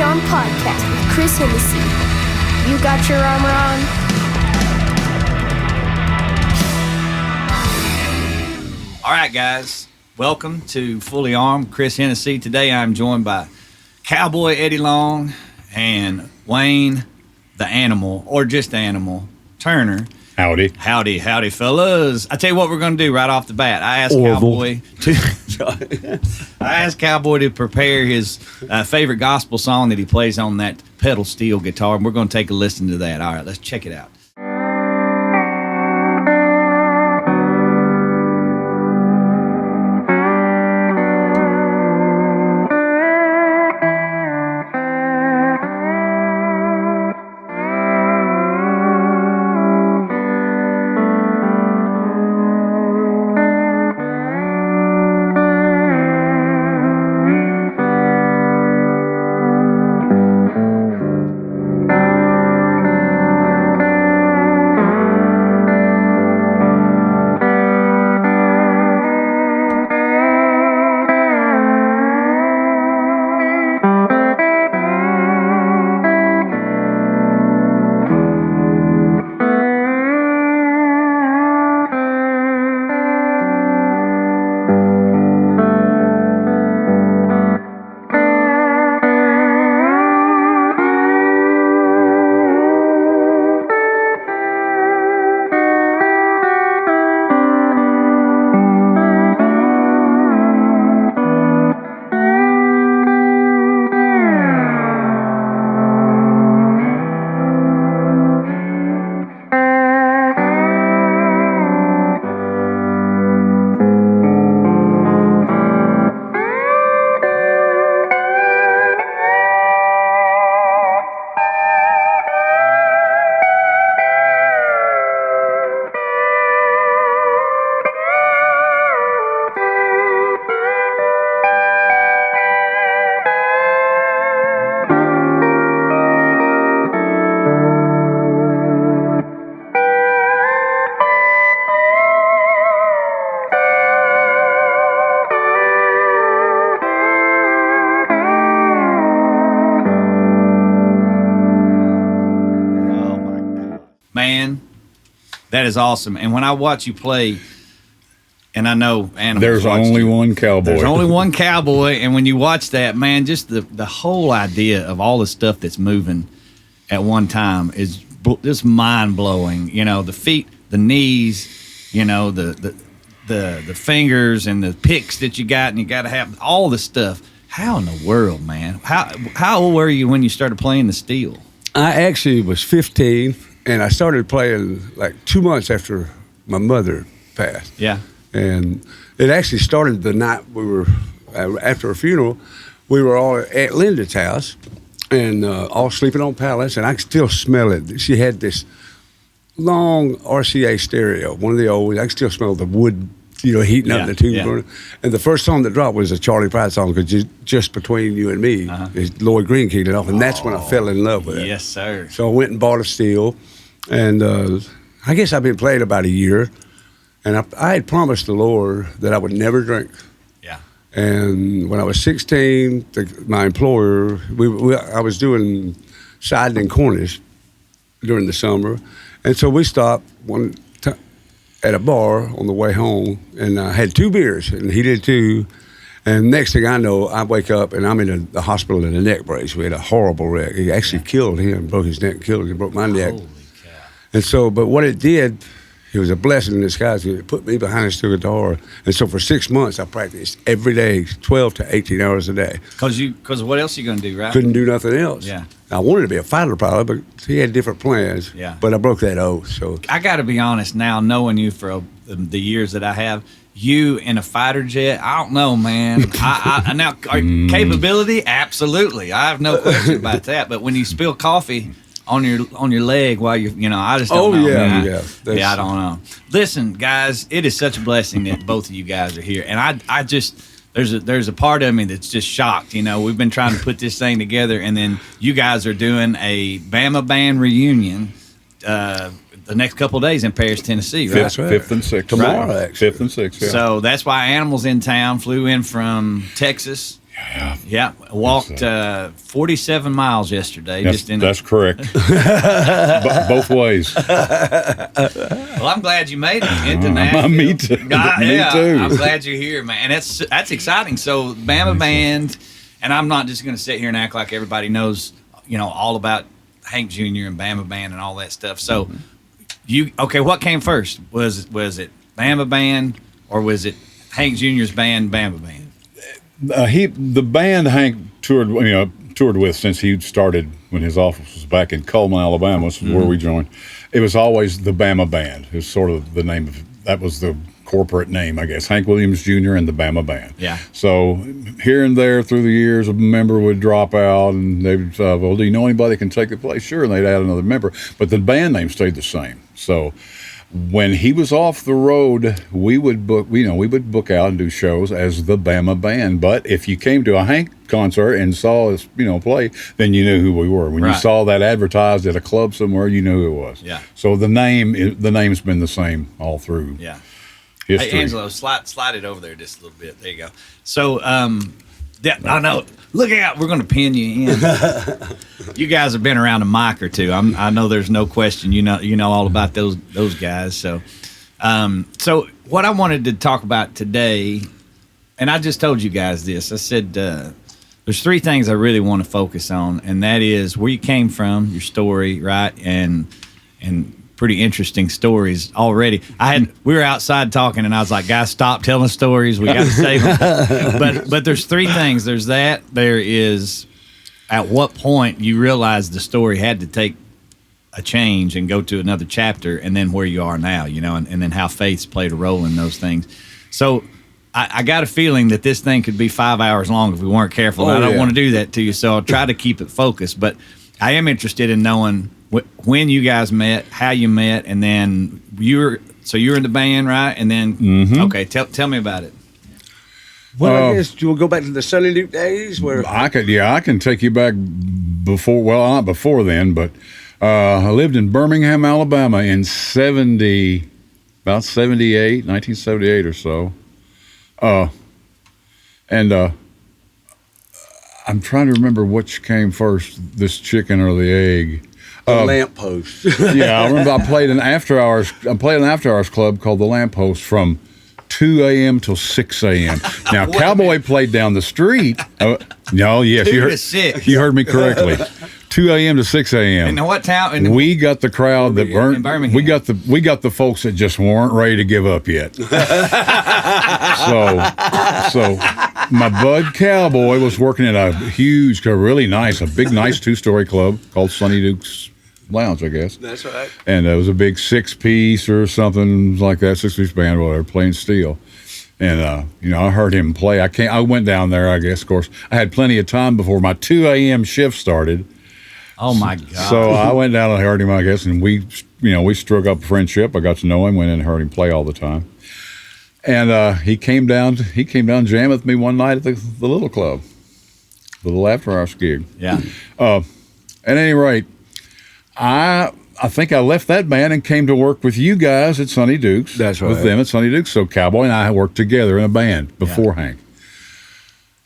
Arm Podcast with Chris Hennessee. You got your armor on? All right, guys. Welcome to Fully Armed. Chris Hennessee. Today I'm joined by Cowboy Eddie Long and Wayne the Animal, or just Animal, Turner. Howdy. Howdy, fellas. I tell you what we're going to do right off the bat. I asked Cowboy to prepare his favorite gospel song that he plays on that pedal steel guitar, and we're going to take a listen to that. All right, let's check it out. Man, that is awesome. And when I watch you play, and I know animals, there's only one cowboy. There's only one cowboy, and when you watch that, man, just the whole idea of all the stuff that's moving at one time is just mind blowing. You know, the feet, the knees, you know, the fingers and the picks that you got, and you got to have all the stuff. How in the world, man? How old were you when you started playing the steel? I actually was 15. And I started playing like 2 months after my mother passed. Yeah. And it actually started the night we were, after a funeral, we were all at Linda's house and all sleeping on pallets, and I could still smell it. She had this long RCA stereo, one of the old, I could still smell the wood, you know, heating up the tunes burning. And the first song that dropped was a Charlie Pride song, because Just Between You and Me, Lloyd Green kicked it off, and that's when I fell in love with it. Yes, sir. So I went and bought a steel. And I guess I've been playing about a year, and I had promised the Lord that I would never drink. Yeah. And when I was 16, my employer, I was doing siding in Cornish during the summer, and so we stopped at a bar on the way home, and I had 2 beers, and he did too. And next thing I know, I wake up and I'm in the hospital in a neck brace. We had a horrible wreck. He actually killed him, broke his neck, and killed him. He broke my neck. And so, but what it did, it was a blessing in disguise. It put me behind a steel guitar. And so for 6 months, I practiced every day, 12 to 18 hours a day. Because what else are you going to do, right? Couldn't do nothing else. Yeah. I wanted to be a fighter pilot, but he had different plans. Yeah. But I broke that oath. So I got to be honest now, knowing you for the years that I have, you in a fighter jet, I don't know, man. Now, capability, absolutely. I have no question about that. But when you spill coffee on your leg while I just don't know. Yeah, I don't know. Listen, guys, it is such a blessing that both of you guys are here, and I just there's a part of me that's just shocked. We've been trying to put this thing together, and then you guys are doing a Bama Band reunion the next couple of days in Paris, Tennessee, right? That's right. 5th and 6th. Tomorrow, actually. 5th and 6th, yeah. So that's why Animal's in town, flew in from Texas. Yeah, walked 47 miles yesterday. That's correct. Both ways. Well, I'm glad you made it into Nashville. Me too. Me too. I'm glad you're here, man. And that's exciting. So Bama Band, and I'm not just going to sit here and act like everybody knows, all about Hank Jr. and Bama Band and all that stuff. So what came first? Was it Bama Band or was it Hank Jr.'s band, Bama Band? The band Hank toured with since he started when his office was back in Coleman, Alabama, which is where we joined. It was always the Bama Band. It was sort of the name that was the corporate name, I guess. Hank Williams Jr. and the Bama Band. Yeah. So here and there through the years, a member would drop out, and they'd say, "Well, do you know anybody that can take the place?" Sure, and they'd add another member, but the band name stayed the same. So when he was off the road, we would book out and do shows as the Bama Band. But if you came to a Hank concert and saw us, play, then you knew who we were. When you saw that advertised at a club somewhere, you knew who it was. Yeah. So the name's been the same all through. Yeah. History. Hey, Angelo, slide it over there just a little bit. There you go. So, I know. Look out, we're going to pin you in. You guys have been around a mic or two. I know there's no question. You know all about those guys. So, so what I wanted to talk about today, and I just told you guys this. I said there's three things I really want to focus on, and that is where you came from, your story, right, and pretty interesting stories already. We were outside talking, and I was like, guys, stop telling stories. We got to save them. But there's three things. There's that. There is at what point you realize the story had to take a change and go to another chapter, and then where you are now, and then how faith's played a role in those things. So I got a feeling that this thing could be 5 hours long if we weren't careful. I don't want to do that to you, so I'll try to keep it focused. But I am interested in knowing when you guys met, how you met, and then you were in the band, right? And then, okay, tell me about it. Well, I guess you will go back to the Sonny Duke days where I can take you back before. Well, not before then, but I lived in Birmingham, Alabama, in about 1978 or so, and I'm trying to remember which came first, this chicken or the egg. a lamppost. Yeah, I remember I played an after hours club called the Lamppost from 2 a.m. till 6 a.m. Now, Cowboy played down the street. No, yes, 2 to 6. You heard me correctly. 2 a.m. to 6 a.m. And what town? We got the crowd that weren't. We got the folks that just weren't ready to give up yet. So my bud Cowboy was working at a huge, really nice, a big, nice 2-story club called Sonny Duke's Lounge, I guess. That's right. And it was a big 6-piece or something like that, 6-piece band, whatever, playing steel. And I heard him play. I went down there, I guess. Of course, I had plenty of time before my 2 a.m. shift started. Oh my God! So I went down and heard him, I guess, and we struck up a friendship. I got to know him, went in and heard him play all the time. And he came down jam with me one night at the Little Club, the little after-hours gig. Yeah. At any rate, I think I left that band and came to work with you guys at Sonny Duke's. That's right. With them at Sonny Duke's. So Cowboy and I worked together in a band before Hank.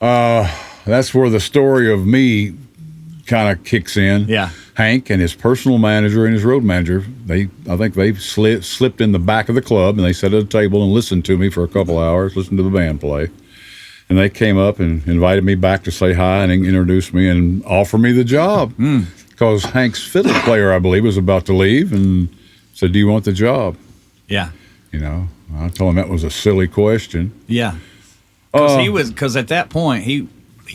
That's where the story of me kind of kicks in. Yeah. Hank and his personal manager and his road manager, I think they slipped in the back of the club and they sat at a table and listened to me for a couple hours, listened to the band play. And they came up and invited me back to say hi and introduce me and offer me the job. Because Hank's fiddle player, I believe, was about to leave and said, "Do you want the job?" Yeah. I told him that was a silly question. Yeah. Because at that point he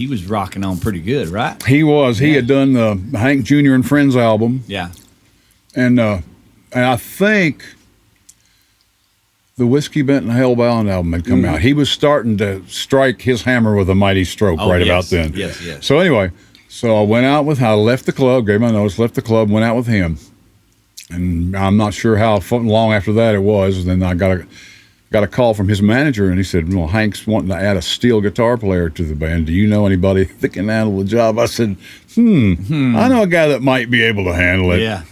was rocking on pretty good, right? He was. He had done the Hank Jr. and Friends album. Yeah. And I think the Whiskey Bent and Hellbound album had come out. He was starting to strike his hammer with a mighty stroke about then. Yes. So anyway, I went out I left the club, gave my notice, left the club, went out with him. And I'm not sure how long after that it was. Then I got a call from his manager, and he said, "Well, Hank's wanting to add a steel guitar player to the band. Do you know anybody that can handle the job?" I said, I know a guy that might be able to handle it. Yeah.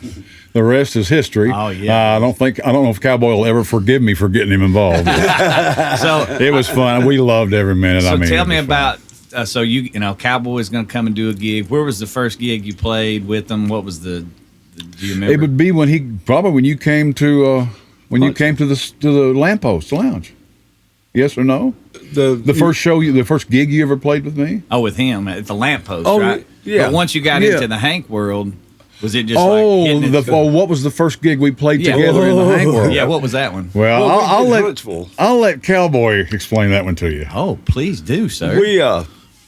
The rest is history. Oh, yeah. I don't know if Cowboy will ever forgive me for getting him involved. So it was fun. We loved every minute. So tell me about so you know, Cowboy's going to come and do a gig. Where was the first gig you played with them? What was do you remember? It would be when you came to the Lamppost Lounge. Yes or no? The first gig you ever played with me? Oh, with him at the Lamppost, Oh, right? yeah. But once you got into the Hank world, was it just what was the first gig we played together in the Hank world? Yeah, what was that one? Well, Huntsville. I'll let Cowboy explain that one to you. Oh, please do, sir.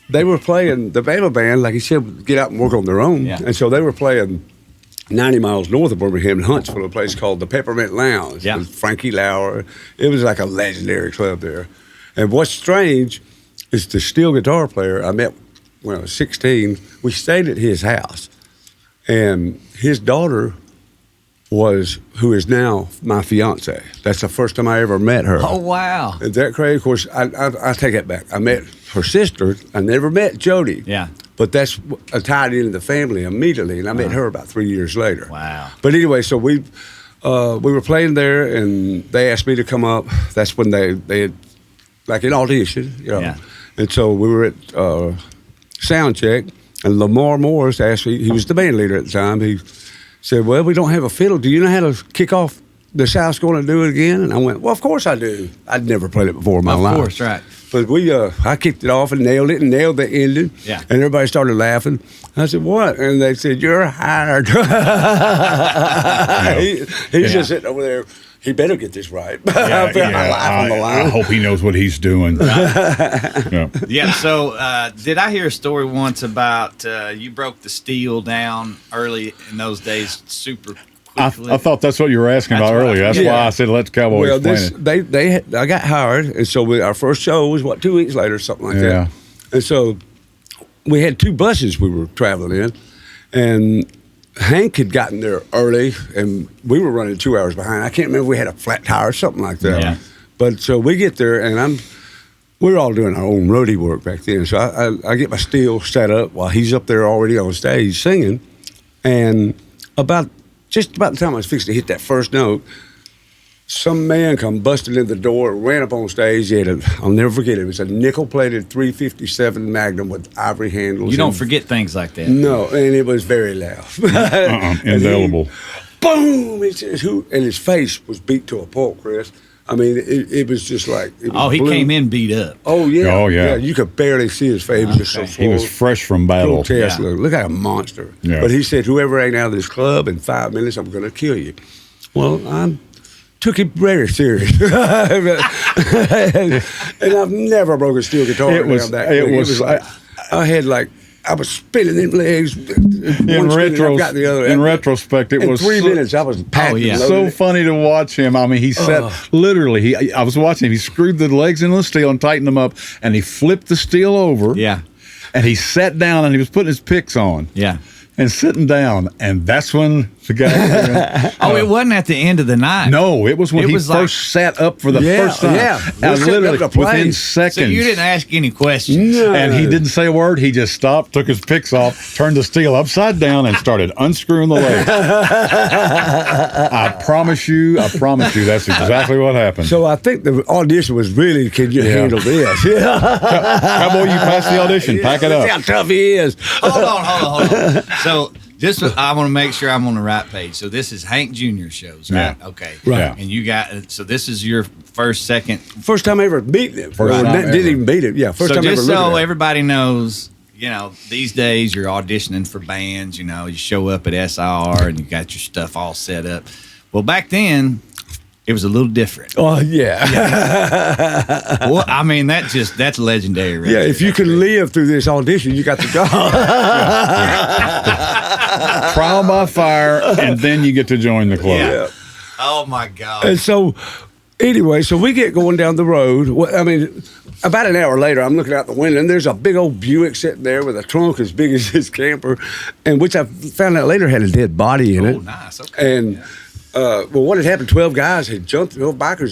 They were playing the Bama Band, like he said, would get out and work on their own. Yeah. And so they were playing 90 miles north of Birmingham in Huntsville, a place called the Peppermint Lounge. Yeah. With Frankie Lauer. It was like a legendary club there. And what's strange is the steel guitar player I met when I was 16. We stayed at his house. And his daughter who is now my fiance. That's the first time I ever met her. Oh, wow. Is that crazy? Of course, I take that back. I met her sister. I never met Jody. Yeah. But that's tied into the family immediately, and I met her about 3 years later. Wow. But anyway, so we were playing there, and they asked me to come up. That's when they had, like an audition, you know. Yeah. And so we were at sound check, and Lamar Morris asked me, he was the band leader at the time, he said, well, we don't have a fiddle. Do you know how to kick off the South's Going to Do It Again? And I went, well, of course I do. I'd never played it before in my life. Of course, right. But I kicked it off and nailed it and nailed the ending. Yeah. And everybody started laughing. I said, what? And they said, you're hired. He's just sitting over there. He better get this right. I put my life on the line. I hope he knows what he's doing. Yeah, so did I hear a story once about you broke the steel down early in those days super quickly? I thought that's what you were asking about earlier. That's why I said let Cowboy explain it. I got hired, and so our first show was, 2 weeks later, something like that. And so we had 2 buses we were traveling in, and Hank had gotten there early, and we were running 2 hours behind. I can't remember if we had a flat tire or something like that. Yeah. But so we get there, and we were all doing our own roadie work back then. So I get my steel set up while he's up there already on stage singing. And just about the time I was fixing to hit that first note, some man come busting in the door, ran up on stage. I'll never forget it. It was a nickel-plated 357 Magnum with ivory handles. You don't forget things like that. No, and it was very loud. Indelible. Boom! He says, "Who?" And his face was beat to a pulp, Chris. I mean, it was just like. He came in beat up. Oh yeah. Oh yeah. You could barely see his face. He was just so full. He was fresh from battle. Grotesque. Look like a monster. Yeah. But he said, "Whoever ain't out of this club in 5 minutes, I'm going to kill you." Well, I took it very serious, and I've never broken a steel guitar. I was spinning them legs. In retrospect, it was 3 minutes. I was packed. So funny to watch him. I mean, he said literally. I was watching him. He screwed the legs into the steel and tightened them up, and he flipped the steel over. Yeah. And he sat down and he was putting his picks on. Yeah. And sitting down, and that's when the guy. It wasn't at the end of the night. No, it was when he first sat up for the first time. Yeah, literally within seconds. So you didn't ask any questions. No. And he didn't say a word. He just stopped, took his picks off, turned the steel upside down, and started unscrewing the legs. I promise you, that's exactly what happened. So I think the audition was really, can you handle this? Cowboy, you passed the audition. Pack it up. See how tough he is. Hold on. So I want to make sure I'm on the right page. So this is Hank Jr. shows, right? Yeah. Okay. Right. Yeah. And you got, so this is your second. First time I ever beat him. Didn't even beat him. Yeah, first So time just ever so lived everybody knows, these days you're auditioning for bands, you show up at SIR and you got your stuff all set up. Well, back then, it was a little different. Oh, yeah. Well, I mean, that's legendary. Right Yeah, there. if you can live through this audition, you got the job. Trial by fire, and then you get to join the club. Yeah. Oh, my God. And so, anyway, we get going down the road. Well, I mean, about an hour later, I'm looking out the window, and there's a big old Buick sitting there with a trunk as big as his camper, and which I found out later had a dead body in it. Oh, nice. Okay. And, what had happened, 12 bikers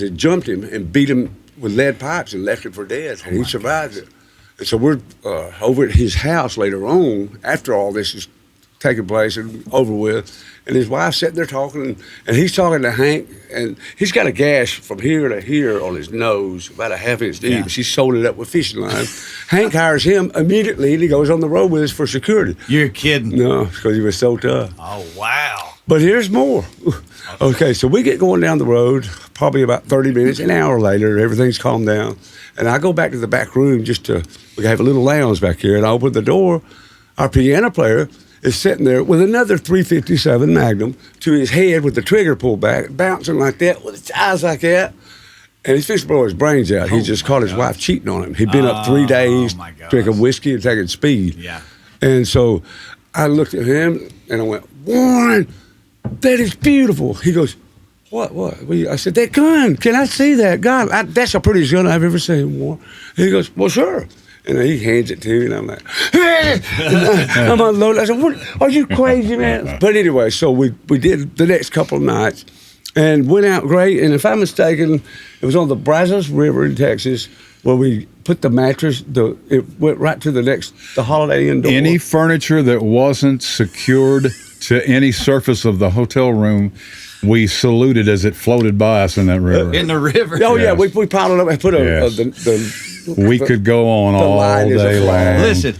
had jumped him and beat him with lead pipes and left him for dead, and he survived it. And so we're over at his house later on, after all this is taking place and over with. And his wife's sitting there talking, and he's talking to Hank, and he's got a gash from here to here on his nose, about a half-inch deep. Yeah. She's sewed it up with fishing line. Hank hires him immediately, and he goes on the road with us for security. You're kidding. No, because he was so tough. Oh, wow. But here's more. Okay, so we get going down the road, probably about 30 minutes, an hour later, everything's calmed down. And I go back to the back room we have a little lounge back here, and I open the door. Our piano player is sitting there with another .357 Magnum to his head with the trigger pulled back, bouncing like that, with his eyes like that. And he's fixing to blow his brains out. He just caught his wife cheating on him. He'd been up 3 days drinking whiskey and taking speed. Yeah. And so I looked at him, and I went, Warren, that is beautiful. He goes, what? I said, that gun, can I see that gun? That's the prettiest gun I've ever seen, Warren. And he goes, well, sure. And he hands it to me, and I'm like, I'm unloaded. I said, what, are you crazy, man? But anyway, so we did the next couple of nights and went out great. And if I'm mistaken, it was on the Brazos River in Texas where we put the mattress, it went right to the Holiday Inn door. Any furniture that wasn't secured to any surface of the hotel room, we saluted as it floated by us in that river. In the river. Oh, yeah, Yes. we piled it up and put We could go on all line is a day flag. long. Listen,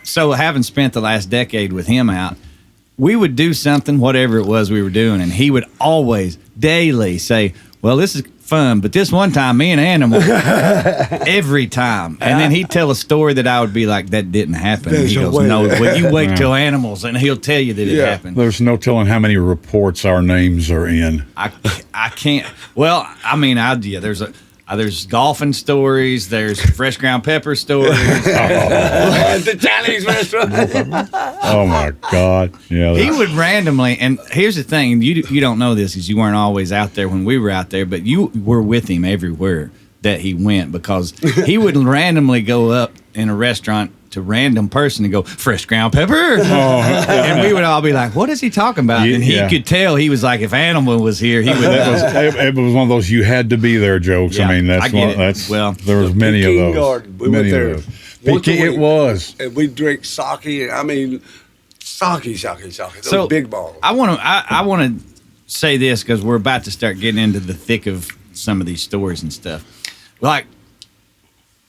so having spent the last decade with him out, we would do something, whatever it was we were doing, and he would always, daily say, well, this is fun, but this one time, me and Animal, every time. And then he'd tell a story that I would be like, that didn't happen. And he There's no goes, way. no, well, you wait till Animals, and he'll tell you that it happened. There's no telling how many reports our names are in. I can't. Well, I mean, there's golfing stories. There's fresh ground pepper stories. The Chinese restaurant. Oh my God! Yeah, He would randomly, and here's the thing: you don't know this because you weren't always out there when we were out there, but you were with him everywhere that he went because he would randomly go up in a restaurant to random person and go fresh ground pepper, and we would all be like, "What is he talking about?" And he could tell he was like, "If Animal was here, he would." it was one of those you had to be there jokes. Yeah, I mean, I get it. that's Well, there was many of Peking those. Garden. We many went there. of those. Once a Peking, it week. was. And we drink sake. I mean, sake. Those So big bottles. I want to say this because we're about to start getting into the thick of some of these stories and stuff. Like,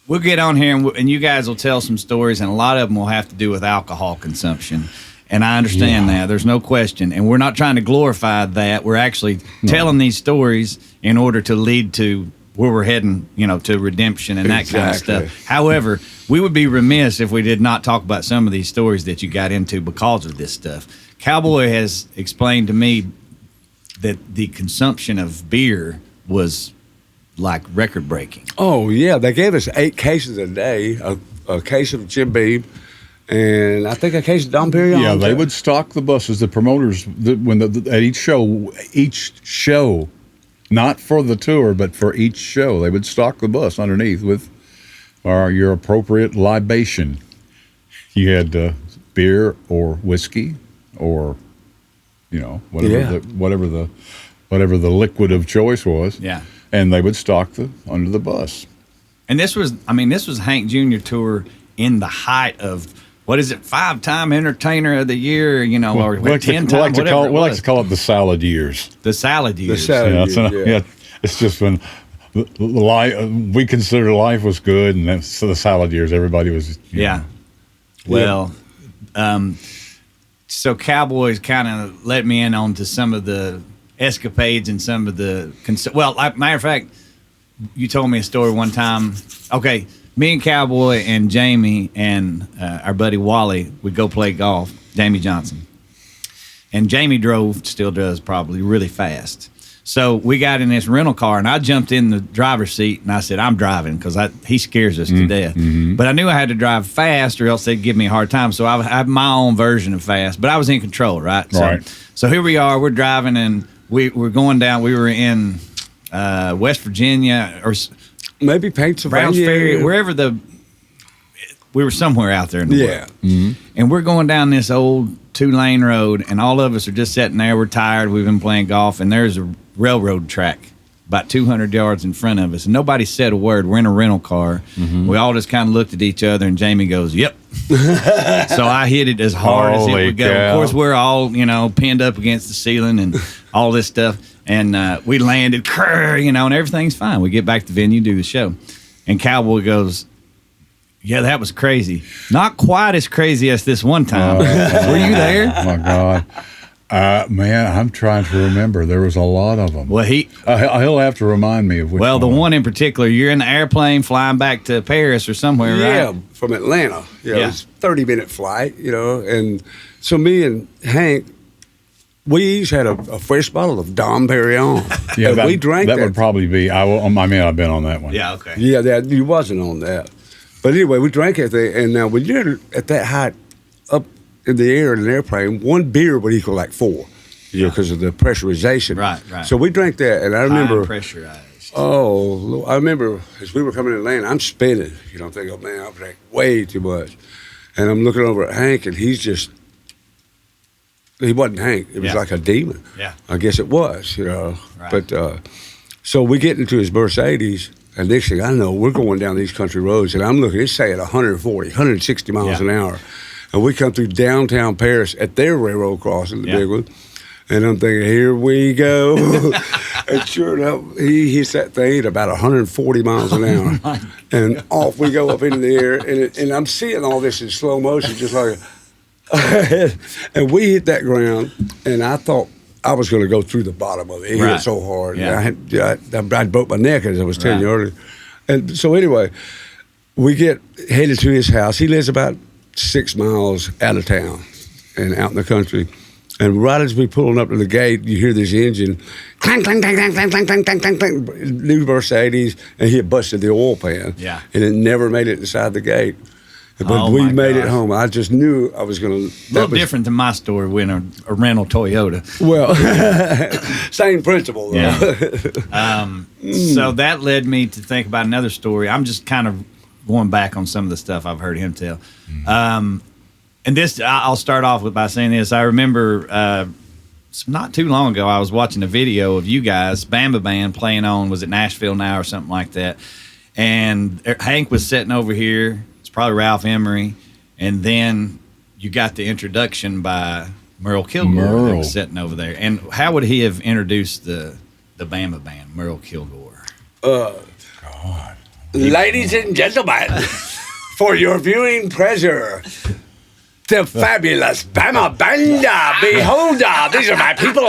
we'll get on here and you guys will tell some stories, and a lot of them will have to do with alcohol consumption. And I understand that. There's no question. And we're not trying to glorify that. We're actually telling these stories in order to lead to where we're heading, to redemption and that kind of stuff. However, we would be remiss if we did not talk about some of these stories that you got into because of this stuff. Cowboy has explained to me that the consumption of beer was like record breaking. Oh, yeah. They gave us 8 cases a day, a case of Jim Beam, and I think a case of Dom Perignon. Yeah, they would stock the buses. The promoters, at each show, not for the tour, but for each show, they would stock the bus underneath with your appropriate libation. You had beer or whiskey or, whatever the liquid of choice was. Yeah. And they would stock under the bus. And this was Hank Jr. tour in the height of, 5-time entertainer of the year, or 10-time, whatever we like to call it the salad years. The salad years. It's just when we considered life was good, and so the salad years, everybody was. Well, so Cowboys kind of let me in on to some of the escapades and some of the matter of fact, you told me a story one time. Okay, me and Cowboy and Jamie and our buddy Wally would go play golf, Jamie Johnson, and Jamie still does probably really fast. So we got in this rental car, and I jumped in the driver's seat, and I said, I'm driving, because he scares us to death. Mm-hmm. But I knew I had to drive fast, or else they'd give me a hard time. So I have my own version of fast, but I was in control, right? So here we are, we're driving, and we're going down. We were in West Virginia, or maybe Pennsylvania, Browns Ferry, wherever we were somewhere out there in the world. Mm-hmm. And we're going down this old 2-lane road, and all of us are just sitting there. We're tired. We've been playing golf, and there's a railroad track about 200 yards in front of us, and nobody said a word. We're in a rental car. We all just kind of looked at each other, and Jamie goes, "Yep." So I hit it as hard as it Holy would go. cow. Of course, we're all pinned up against the ceiling and all this stuff, and we landed, and everything's fine. We get back to the venue, do the show, and Cowboy goes, "Yeah, that was crazy. Not quite as crazy as this one time." Were you there? Oh my God. Man, I'm trying to remember. There was a lot of them. Well, He'll have to remind me of which the one in particular, you're in the airplane flying back to Paris or somewhere, Yeah, right? from Atlanta. Yeah. It's a 30-minute flight, and so me and Hank, we each had a fresh bottle of Dom Perignon. Yeah, and we drank that. That would probably be. I've been on that one. Yeah, okay. Yeah, you wasn't on that. But anyway, we drank that thing, and now when you're at that height up in the air in an airplane, one beer would equal like 4, because of the pressurization. Right. So we drank that, and I remember. High pressurized. Oh, I remember as we were coming to Atlanta, I'm spinning. I'm thinking, oh, man, I drank way too much. And I'm looking over at Hank, and he wasn't Hank. It was like a demon. Yeah. I guess it was, Right. But so we get into his Mercedes, and next thing I know, we're going down these country roads, and I'm looking, it's saying 140, 160 miles an hour. And we come through downtown Paris at their railroad crossing, the big one. And I'm thinking, here we go. And sure enough, he hits that thing at about 140 miles an hour. And off we go up into the air. And I'm seeing all this in slow motion, just like, and we hit that ground, and I thought I was going to go through the bottom of it. It hit so hard. Yeah. I broke my neck, as I was telling you earlier. And so anyway, we get headed to his house. He lives about 6 miles out of town and out in the country. And right as we pulling up to the gate, you hear this engine, clang, clang, clang, clang, clang, clang, clang, clang, clang, clang, new Mercedes, and he had busted the oil pan. Yeah. And it never made it inside the gate. But we made it home. I just knew I was going to. A little different than my story with a rental Toyota. Well, same principle, though. Yeah. So that led me to think about another story. I'm just kind of going back on some of the stuff I've heard him tell. And this, I'll start off by saying this. I remember not too long ago, I was watching a video of you guys, Bama Band, playing on, was it Nashville Now or something like that? And Hank was sitting over here. It's probably Ralph Emery. And then you got the introduction by Merle Kilgore that was sitting over there. And how would he have introduced the Bama Band, Merle Kilgore? God. Ladies and gentlemen, for your viewing pleasure, the fabulous Bama Band. Behold, these are my people.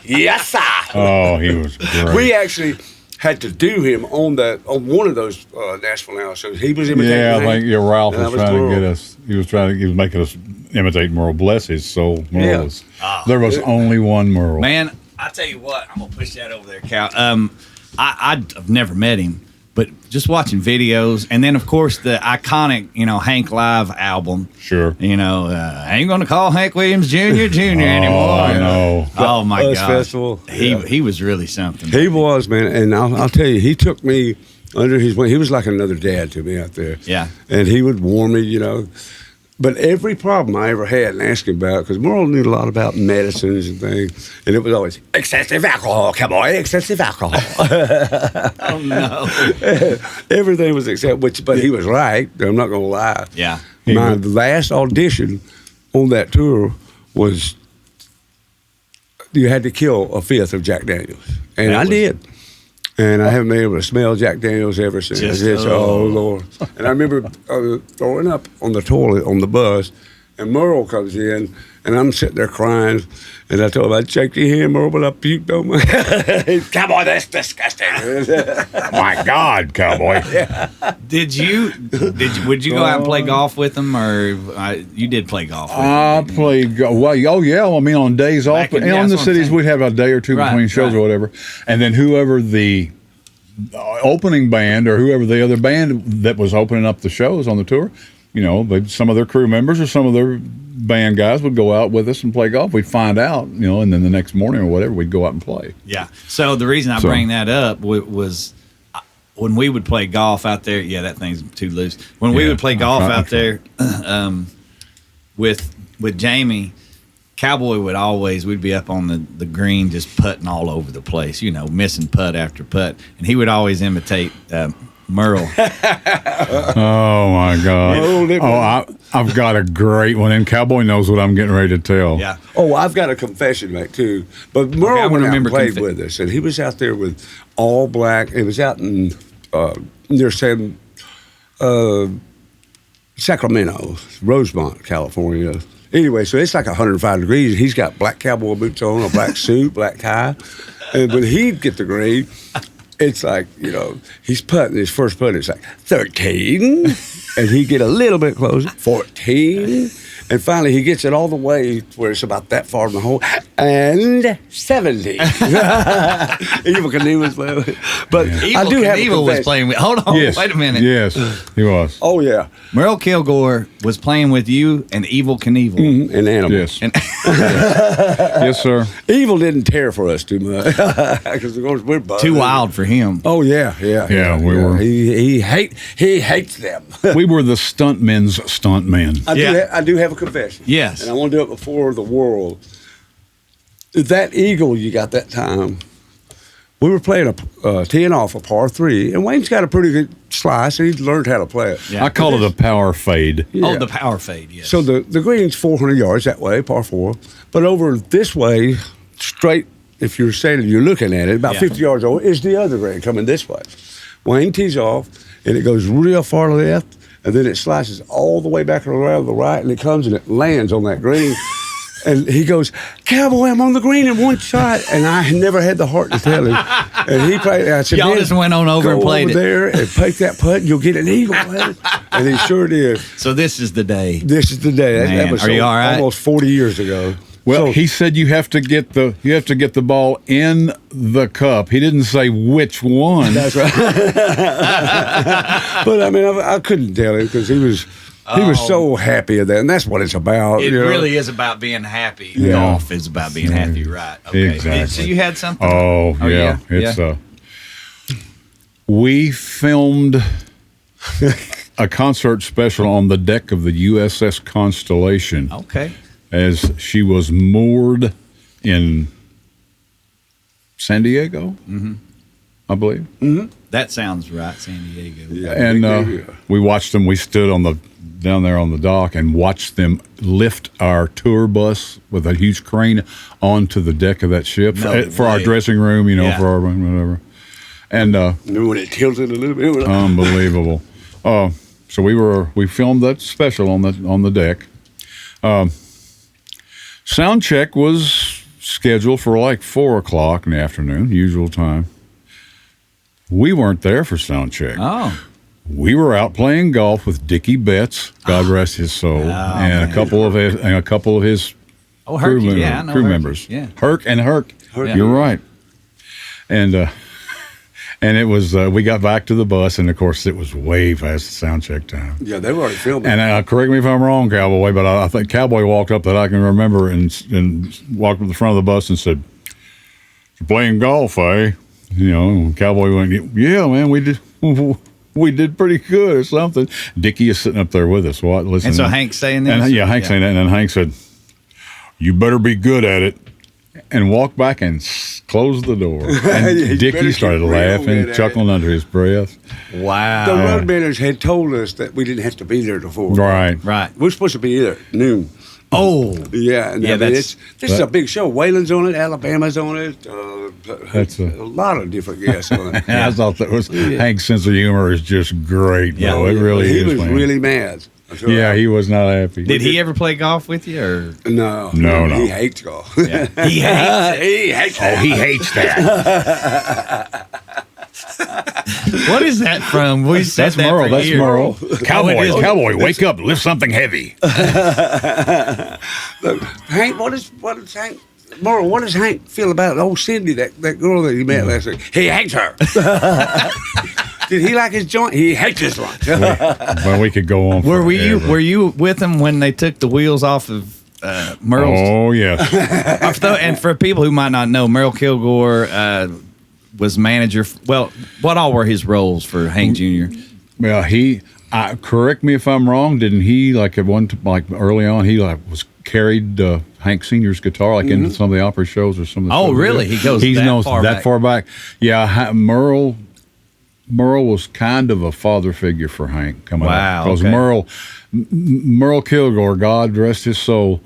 Yes, sir. Oh, he was great. We actually had to do him on one of those Nashville Now shows. He was imitating. Yeah, I think Ralph and was that trying to Merle. get us. He was making us imitate Merle. Bless his soul. Merle Yeah. was, there was only one Merle. Man, I tell you what, I'm gonna push that over there, Cal. I've never met him, but just watching videos, and then of course the iconic, Hank Live album. Sure. I ain't gonna call Hank Williams Jr. anymore. I know. Oh my Buzz God. Festival. He was really something. He was, man, and I'll tell you, he took me under his wing. He was like another dad to me out there. Yeah. And he would warn me, But every problem I ever had and asked him about, because Merle knew a lot about medicines and things, and it was always, excessive alcohol, cowboy, excessive alcohol. Oh no. Everything was but he was right. I'm not going to lie. Yeah. My last audition on that tour was you had to kill a fifth of Jack Daniels. And I did. And I haven't been able to smell Jack Daniels ever since. Oh, Lord. And I remember throwing up on the toilet on the bus, and Merle comes in, and I'm sitting there crying, and I told him, I'd shake your hand, Merle, but I puked on my Cowboy, that's disgusting. My God, Cowboy. Would you go out and play golf with him, or you did play golf with him? I played. On days off, Back but in- in yeah, the that's what I'm cities saying. we'd have a day or two Right, between shows right. or whatever, and then whoever the opening band or whoever the other band that was opening up the shows on the tour, some of their crew members or some of their band guys would go out with us and play golf. We'd find out, and then the next morning or whatever, we'd go out and play. Yeah. So the reason I bring that up was when we would play golf out there. Yeah, that thing's too loose. When we would play golf out there with Jamie, Cowboy we'd be up on the green just putting all over the place, missing putt after putt. And he would always imitate Merle. Oh, my God. I've got a great one, and Cowboy knows what I'm getting ready to tell. Yeah. Oh, I've got a confession, mate, too. But Merle went out and played with us, and he was out there with all black. It was out in near Sacramento, Rosemont, California. Anyway, so it's like 105 degrees. He's got black cowboy boots on, a black suit, black tie. And when he'd get the green, it's like, he's putting his first putt. It's like 13. And he'd get a little bit closer, 14. And finally, he gets it all the way where it's about that far in the hole, and 70. Evil Knievel was playing with. But I do have a confession. Was playing with. Hold on, wait a minute. Yes, he was. Oh, yeah. Merle Kilgore was playing with you and Evil Knievel. Mm-hmm. And Animal. Yes. Yes, sir. Evil didn't care for us too much. Because we're buds. Too wild for him. Oh, yeah. We were. He hates them. We were the stuntmen's stuntmen. I do have a confession. Yes. And I want to do it before the world. That eagle you got that time, we were playing a teeing off a par 3, and Wayne's got a pretty good slice, and he's learned how to play it. Yeah. I call it a power fade. Yeah. Oh, the power fade, yes. So the green's 400 yards that way, par 4. But over this way, straight, if you're standing, you're looking at it, about 50 yards over, is the other green coming this way. Wayne tees off, and it goes real far left, and then it slices all the way back around the right, and it comes and it lands on that green. And he goes, Cowboy, I'm on the green in one shot. And I never had the heart to tell him. And he played. I said, y'all just went on over and played over there and take that putt, and you'll get an eagle. And he sure did. So this is the day. This is the day. Man, that was are you all right? Almost 40 years ago. Well, he said you have to get the ball in the cup. He didn't say which one. That's right. But I mean, I couldn't tell him because he was so happy at that, and that's what it's about. It really is about being happy. Yeah. Golf is about being happy, right? Okay. Exactly. So you had something? Oh yeah. It's we filmed a concert special on the deck of the USS Constellation. Okay. As she was moored in San Diego, I believe. Mm-hmm. That sounds right, San Diego. Yeah, and we watched them. We stood down there on the dock and watched them lift our tour bus with a huge crane onto the deck of that ship for our dressing room, for our room, whatever. And when it tilted a little bit, unbelievable. So we filmed that special on the deck. Sound check was scheduled for like 4:00 in the afternoon, usual time. We weren't there for sound check. Oh. We were out playing golf with Dickie Betts, God rest his soul, and a couple of his crew members. Yeah. Herc. Yeah. You're right. And it was we got back to the bus, and of course it was way past the sound check time. Yeah, they were already filming. And correct me if I'm wrong, Cowboy, but I think Cowboy walked up that I can remember and walked up the front of the bus and said, "You're playing golf, eh?" Cowboy went, "Yeah, man, we did." We did pretty good or something. Dickie is sitting up there with us, listening. And so Hank's saying this? And Hank's saying that, and then Hank said, "You better be good at it," and walked back and closed the door. And Dickie started laughing, chuckling under his breath. Wow. The road managers had told us that we didn't have to be there till 4. Right. We're supposed to be there at noon. Oh. Yeah. And this is a big show. Waylon's on it. Alabama's on it. That's a lot of different guests on it. I thought that was Hank's sense of humor is just great. Yeah, it really is. He was really mad. Yeah, he was not happy. Did he ever play golf with you? Or? No. He hates golf. Yeah. He hates it. He hates that. Oh, he hates that. What is that from? We said That's that Merle. for That's years. Merle. Cowboy, wake up! Lift something heavy. Look, Hank, what is Hank? Merle, what does Hank feel about old Cindy, that girl that he met last week? He hates her. Did he like his joint? He hates his lunch. Well, we could go on. Were you with him when they took the wheels off of Merle's? Oh yes. And for people who might not know, Merle Kilgore was manager. Well, what all were his roles for Hank Jr.? Well, correct me if I'm wrong. Didn't he like early on? He was carried Hank Sr.'s guitar, like into some of the opera shows or some of the Oh, stuff he really? did. He goes He that knows far that back. far back. Yeah, Merle was kind of a father figure for Hank coming Wow, up. Because okay. Merle Kilgore, God rest his soul,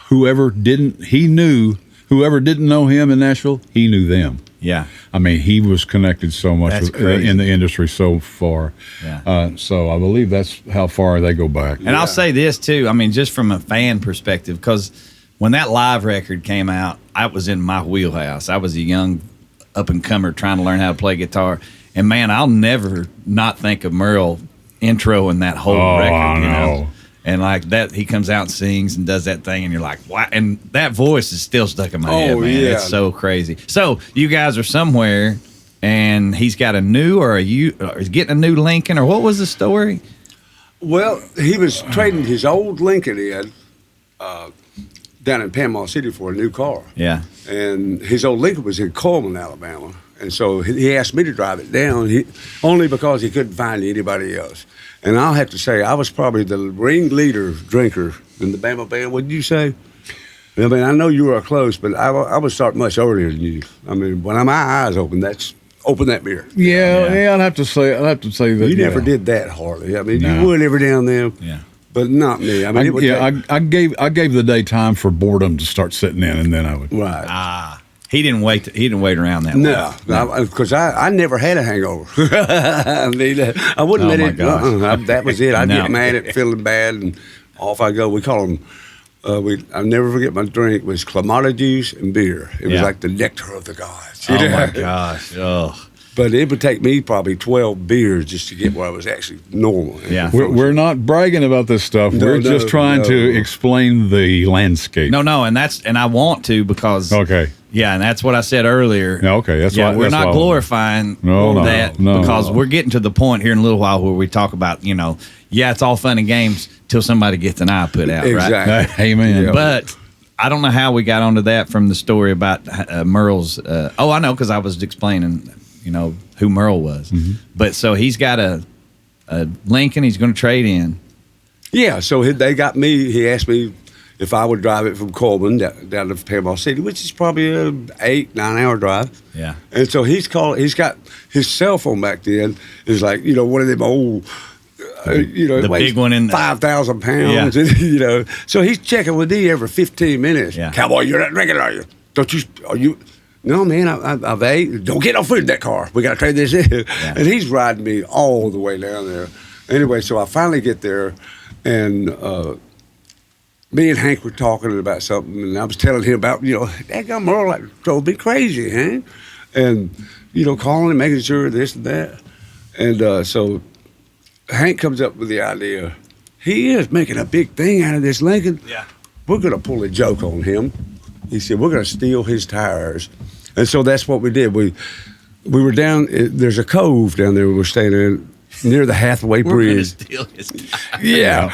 whoever didn't know him in Nashville, he knew them. Yeah. I mean, he was connected so much That's crazy. in the industry so far. Yeah. So I believe that's how far they go back. And I'll say this too. I mean, just from a fan perspective, because when that live record came out, I was in my wheelhouse. I was a young up and comer trying to learn how to play guitar. And man, I'll never not think of Merle introing that whole record. I You know? know. And like that, he comes out and sings and does that thing, and you're like, wow. And that voice is still stuck in my head, man. yeah. It's so crazy. So you guys are somewhere, and he's got a new, or he's getting a new Lincoln, or what was the story? Well, he was trading his old Lincoln in down in Panama City for a new car. Yeah. And his old Lincoln was in Coleman, Alabama. And so he asked me to drive it down, only because he couldn't find anybody else. And I'll have to say, I was probably the ringleader drinker in the Bama Band. What did you say? I mean, I know you were close, but I would start much earlier than you. I mean, when my eyes open, open that beer. Yeah, I'd have to say that You never did that hardly. I mean, No. you would every now and then. Yeah. But not me. I mean, it would take, I gave the day time for boredom to start sitting in, and then I would. right. He didn't wait around that No, long. because I never had a hangover. I mean, I wouldn't Oh, let my it. gosh. That was it. I'd No. get mad at feeling bad, and off I go. We call them. I'll never forget my drink was Clamato juice and beer. It was Yeah. like the nectar of the gods. Oh my gosh. Oh. But it would take me probably 12 beers just to get where I was actually normal. Yeah. We're not bragging about this stuff. No, We're just trying no. to explain the landscape. No, and I want to because Okay. Yeah, and that's what I said earlier. Yeah, okay, that's yeah. why- We're that's not why- glorifying No, that no, because no. we're getting to the point here in a little while where we talk about it's all fun and games till somebody gets an eye put out, right? Exactly. Amen. Yeah. But I don't know how we got onto that from the story about Merle's. I know because I was explaining, who Merle was. Mm-hmm. But so he's got a Lincoln he's going to trade in. Yeah, so they got me. He asked me if I would drive it from Coleman down to Panama City, which is probably a 8-9 hour drive. Yeah. And so he's got his cell phone back then is like one of them old. The big one in 5,000 pounds. Yeah. And, so he's checking with me every 15 minutes. Yeah. Cowboy, you're not drinking, are you? Are you? No, man, I've ate. Don't get no food in that car. We got to trade this in. Yeah. And he's riding me all the way down there. Anyway, so I finally get there, and me and Hank were talking about something, and I was telling him about, that guy Merle like drove me crazy, Hank. And, calling and making sure this and that. And so Hank comes up with the idea, he is making a big thing out of this Lincoln. Yeah. We're going to pull a joke on him. He said, we're going to steal his tires. And so that's what we did. We were down, there's a cove down there we were staying in near the Hathaway We're going to Bridge. steal his guy. Yeah.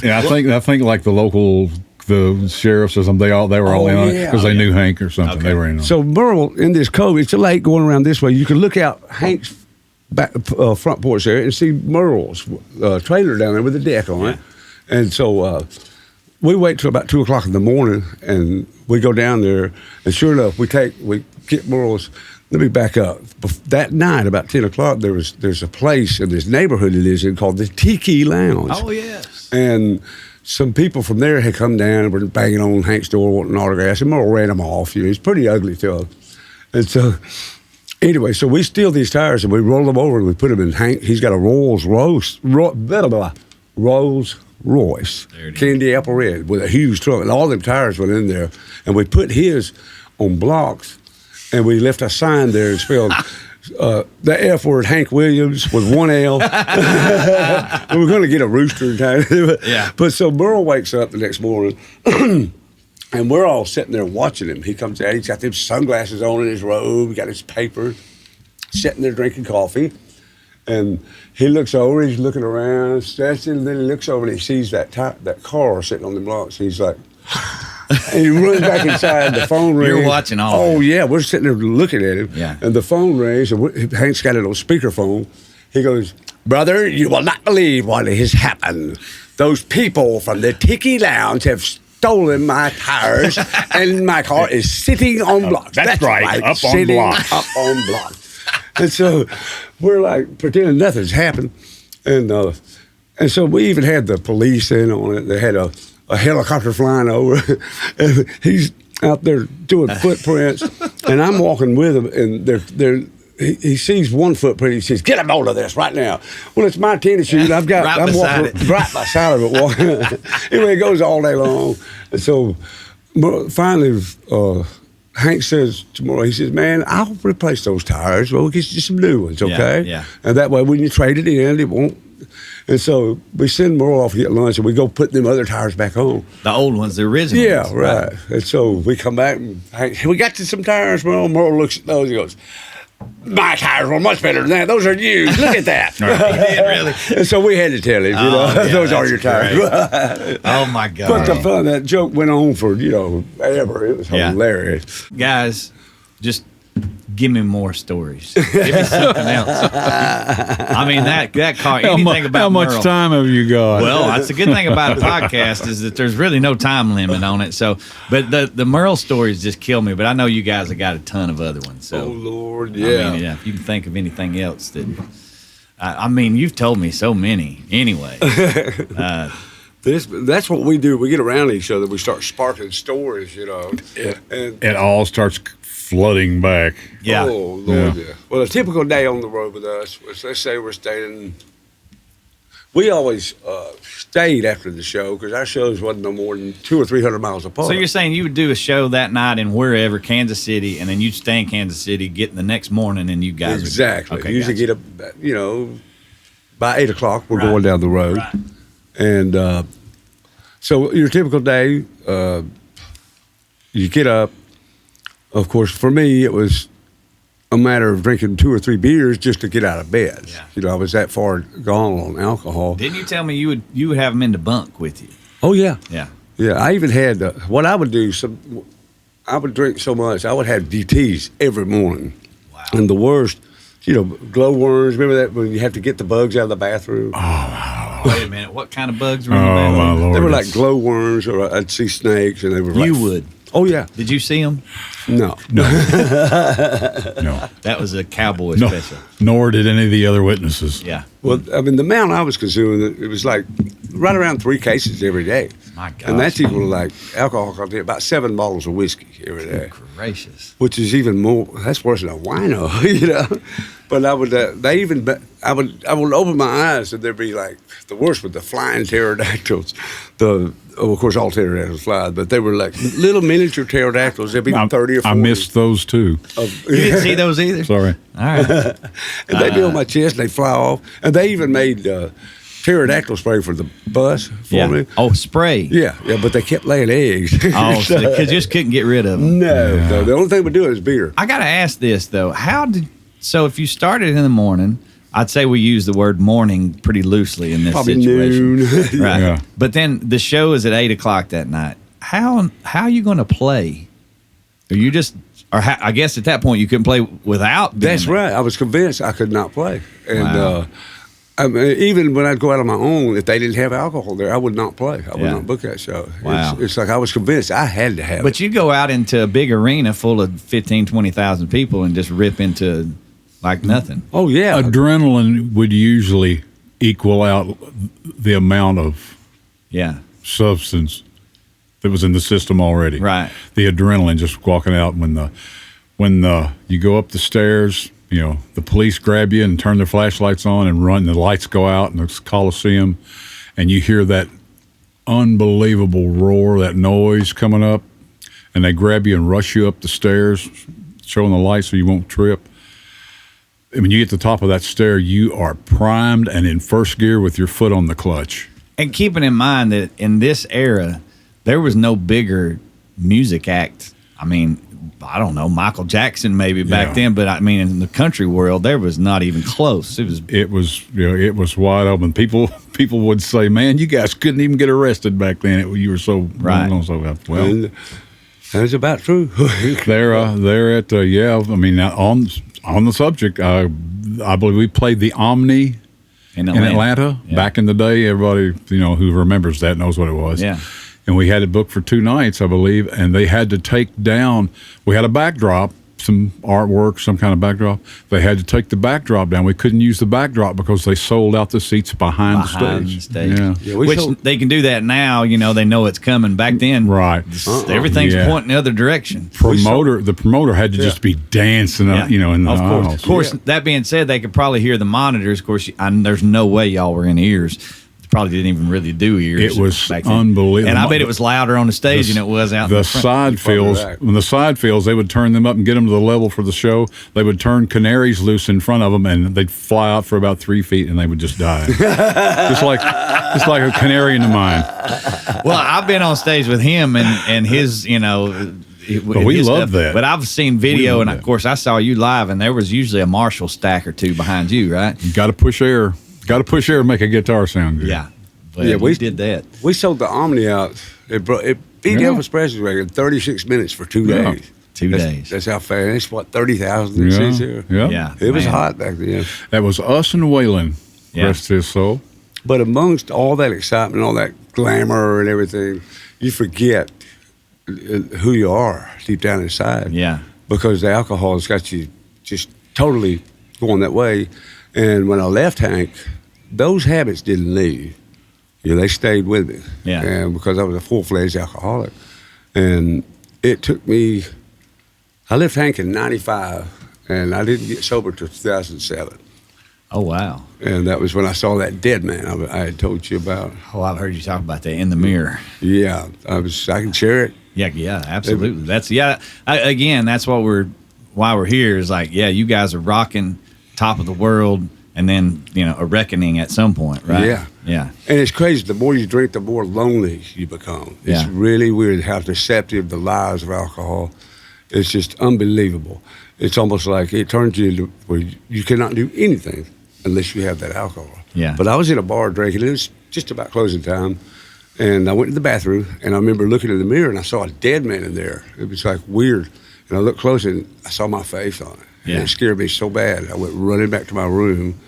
Yeah, I think like the sheriffs or something, they were all in on it because they knew Hank or something. Okay. They were in on it. So Merle, in this cove, it's a lake going around this way. You can look out Hank's back, front porch there and see Merle's trailer down there with a deck on it. And so we wait till about 2 o'clock in the morning, and we go down there, and sure enough, we get Merle's. Let me back up. That night, about 10 o'clock, there's a place in this neighborhood he lives in called the Tiki Lounge. Oh, yes. And some people from there had come down and were banging on Hank's door wanting autographs, and Merle ran them off. He's pretty ugly too. And so, anyway, so we steal these tires and we roll them over and we put them in Hank. He's got a Rolls Royce candy apple red with a huge trunk, and all them tires went in there. And we put his on blocks, and we left a sign there and spelled the F word, Hank Williams, with one L. We were going to get a rooster in time. Yeah. But so Merle wakes up the next morning, and we're all sitting there watching him. He comes out, he's got them sunglasses on in his robe, got his paper, sitting there drinking coffee. And he looks over, he's looking around, stretching, and then he looks over and he sees that car sitting on the blocks. He's like, and he runs back inside, the phone rings. You're watching all Oh, of it. yeah, we're sitting there looking at him. Yeah. And the phone rings, and Hank's got it on speakerphone. He goes, brother, you will not believe what has happened. those people from the Tiki Lounge have stolen my tires, and my car is sitting on blocks. That's right, up on blocks. Up on blocks. And so we're like pretending nothing's happened. And so we even had the police in on it. They had a helicopter flying over. And he's out there doing footprints, and I'm walking with him, and he sees one footprint. He says, "Get a hold of this right now." Well, it's my tennis shoes. I'm walking right beside of it. Walking. Anyway, it goes all day long. And so finally, Hank says tomorrow, he says, "Man, I'll replace those tires. We'll get you some new ones, okay?" Yeah. And that way, when you trade it in, it won't. And so we send Merle off to get lunch, and we go put them other tires back on. The old ones, the original Yeah, ones. right. And so we come back, and Hank, we got you some tires, Merle. Merle looks at those, he goes, "My tires were much better than that. Those are used. Look at that." He did, really. And so we had to tell him, Yeah, those are your that's tires. great. Oh, my God. But the fun, that joke went on for, ever. It was hilarious. Guys, just give me more stories. Give me something else. I mean, that car, anything about how much Merle. time have you got? Well, that's a good thing about a podcast is that there's really no time limit on it. So, but the Merle stories just kill me. But I know you guys have got a ton of other ones. So, Oh, Lord, I mean, if you can think of anything else that, I mean, you've told me so many. Anyway, That's what we do. We get around each other. We start sparking stories, And it all starts flooding back. yeah. Oh, Lord, yeah. Well, a typical day on the road with us was, let's say we're staying. We always stayed after the show because our shows wasn't no more than 200 or 300 miles apart. So you're saying you would do a show that night in wherever, Kansas City, and then you'd stay in Kansas City, get the next morning, and you guys exactly. Would, okay, usually gotcha. get up, by 8 o'clock. We're Right. going down the road, Right. and so your typical day, you get up. Of course, for me, it was a matter of drinking 2 or 3 beers just to get out of bed. Yeah. I was that far gone on alcohol. Didn't you tell me you would have them in the bunk with you? Oh yeah, Yeah. yeah. I even had what I would do. I would drink so much. I would have DTs every morning. Wow. And the worst, glowworms. Remember that when you have to get the bugs out of the bathroom? Wait a minute. What kind of bugs were in the Oh, my bathroom? Lord. They were like glowworms, or I'd see snakes, and they were. You like, would. Oh yeah. Did you see them? No. No. That was a cowboy No. special. Nor did any of the other witnesses. Yeah. Well, I mean, the amount I was consuming, it was like right around 3 cases every day. My gosh. And that's equal to like alcohol content, about 7 bottles of whiskey every day. Gracious. Which is even more. That's worse than a wino, But I would, I would open my eyes and there'd be like the worst with the flying pterodactyls. Of course, all pterodactyls fly, but they were like little miniature pterodactyls. They'd be 30 or 40. I missed those too. You didn't see those either? Sorry. All right. And they'd be on my chest and they'd fly off. And they even made pterodactyl spray for the bus for me. Oh, spray. Yeah, but they kept laying eggs. Oh, so they just couldn't get rid of them. No, the only thing we do is beer. I got to ask this, though. So if you started in the morning, I'd say we use the word morning pretty loosely in this Probably situation. noon. Right. Yeah. But then the show is at 8 o'clock that night. How are you going to play? Are you just, I guess at that point you couldn't play without being That's there. right. I was convinced I could not play. And Wow. I mean, even when I'd go out on my own, if they didn't have alcohol there, I would not play. I would Yeah. not book that show. Wow. It's like I was convinced I had to have it. But you go out into a big arena full of 15, 20,000 people and just rip into like nothing. Oh, yeah. Adrenaline would usually equal out the amount of Yeah. substance that was in the system already. Right. The adrenaline just walking out when you go up the stairs, the police grab you and turn their flashlights on and run, the lights go out in the Coliseum, and you hear that unbelievable roar, that noise coming up, and they grab you and rush you up the stairs, showing the lights so you won't trip. And when you get to the top of that stair, you are primed and in first gear with your foot on the clutch. And keeping in mind that in this era, there was no bigger music act. I mean, I don't know, Michael Jackson maybe back Yeah. then, but I mean, in the country world, there was not even close. It was wide open. People would say, "Man, you guys couldn't even get arrested back then. You were so Right. Well, And that's about true. they're at I mean, on the subject, I believe we played the Omni In Atlanta. Yeah. Back in the day, everybody who remembers that knows what it was. Yeah. And we had it booked for 2 nights, I believe, and they had to take down. We had a backdrop, some artwork, some kind of backdrop. They had to take the backdrop down. We couldn't use the backdrop because they sold out the seats behind the stage. Yeah. Which they can do that now. They know it's coming. Back then, right? Everything's pointing the other direction. The promoter had to just be dancing, in the aisles. Of course. That being said, they could probably hear the monitors. Of course, there's no way y'all were in ears. Probably didn't even really do ears. It was unbelievable, and I bet it was louder on the stage than it was out. The side fields, when the side fields, they would turn them up and get them to the level for the show. They would turn canaries loose in front of them, and they'd fly out for about 3 feet, and they would just die, just like a canary in the mine. Well, I've been on stage with him and his, But we love that. But I've seen video, and of course, I saw you live, and there was usually a Marshall stack or two behind you, right? You got to push air. Got to push air and make a guitar sound good. Yeah. But we did that. We sold the Omni out. It beat Elvis Presley's record 36 minutes for 2 days. 2 days. That's how fast. It's 30,000 seats here. Yeah. It was hot back then. That was us and Waylon. Rest his soul. But amongst all that excitement, all that glamour and everything, you forget who you are deep down inside. Yeah. Because the alcohol has got you just totally going that way. And when I left Hank, those habits didn't leave. They stayed with me. Yeah. And because I was a full-fledged alcoholic. And it took me, I left Hank in 95, and I didn't get sober till 2007. Oh, wow. And that was when I saw that dead man I had told you about. Oh, I've heard you talk about that in the mirror. Yeah. I can share it. Yeah, absolutely. Again, that's why we're here is like, you guys are rocking top of the world. And then, a reckoning at some point, right? Yeah. Yeah. And it's crazy. The more you drink, the more lonely you become. It's really weird how deceptive the lies of alcohol. It's just unbelievable. It's almost like it turns you into where you cannot do anything unless you have that alcohol. Yeah. But I was in a bar drinking. It was just about closing time. And I went to the bathroom, and I remember looking in the mirror, and I saw a dead man in there. It was like weird. And I looked closer, and I saw my face on it. Yeah. And it scared me so bad. I went running back to my room,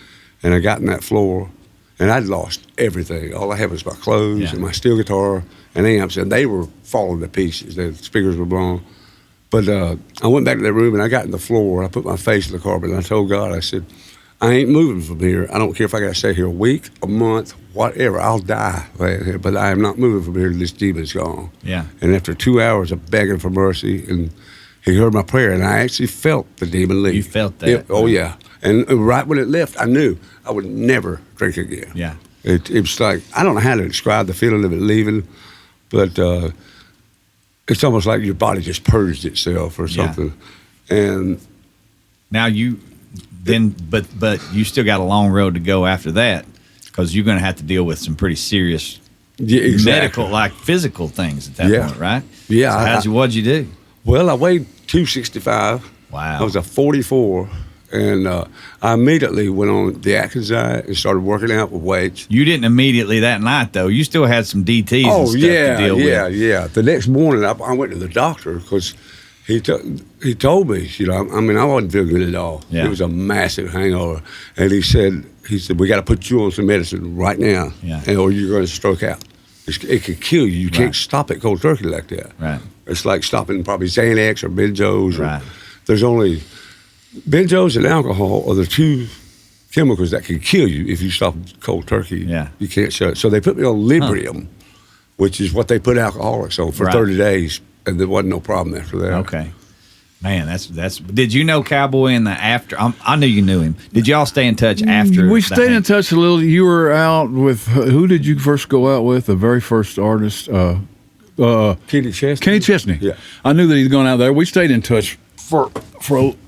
and I got in that floor, and I'd lost everything. All I had was my clothes and my steel guitar and amps, and they were falling to pieces. The speakers were blown. But I went back to that room, and I got in the floor. I put my face in the carpet, and I told God, I said, I ain't moving from here. I don't care if I got to stay here a week, a month, whatever. I'll die. But I am not moving from here till this demon's gone. Yeah. And after 2 hours of begging for mercy, and he heard my prayer, and I actually felt the demon leave. You felt that? Oh, yeah. And right when it left, I knew I would never drink again. Yeah. It was like, I don't know how to describe the feeling of it leaving, but it's almost like your body just purged itself or something. Yeah. And now but you still got a long road to go after that because you're going to have to deal with some pretty serious medical, like physical things at that point, right? Yeah. So what'd you do? Well, I weighed 265. Wow. I was a 44. And I immediately went on the Atkins diet and started working out with weights. You didn't immediately that night, though. You still had some DTs and stuff to deal with. Yeah. The next morning, I went to the doctor because he told me, I wasn't feeling good at all. Yeah. It was a massive hangover. And he said, we got to put you on some medicine right now, or you're going to stroke out. It could kill you. You can't stop it cold turkey like that. Right. It's like stopping probably Xanax or Benzos. Right. There's only... Benzos and alcohol are the two chemicals that can kill you if you stop cold turkey. Yeah. You can't shut it. So they put me on Librium, which is what they put alcoholics on for 30 days, and there wasn't no problem after that. Okay. Man, that's. Did you know Cowboy in the after? I knew you knew him. Did y'all stay in touch after? We stayed in touch a little. You were out with, who did you first go out with? The very first artist? Kenny Chesney. Kenny Chesney. Yeah. I knew that he'd gone out there. We stayed in touch for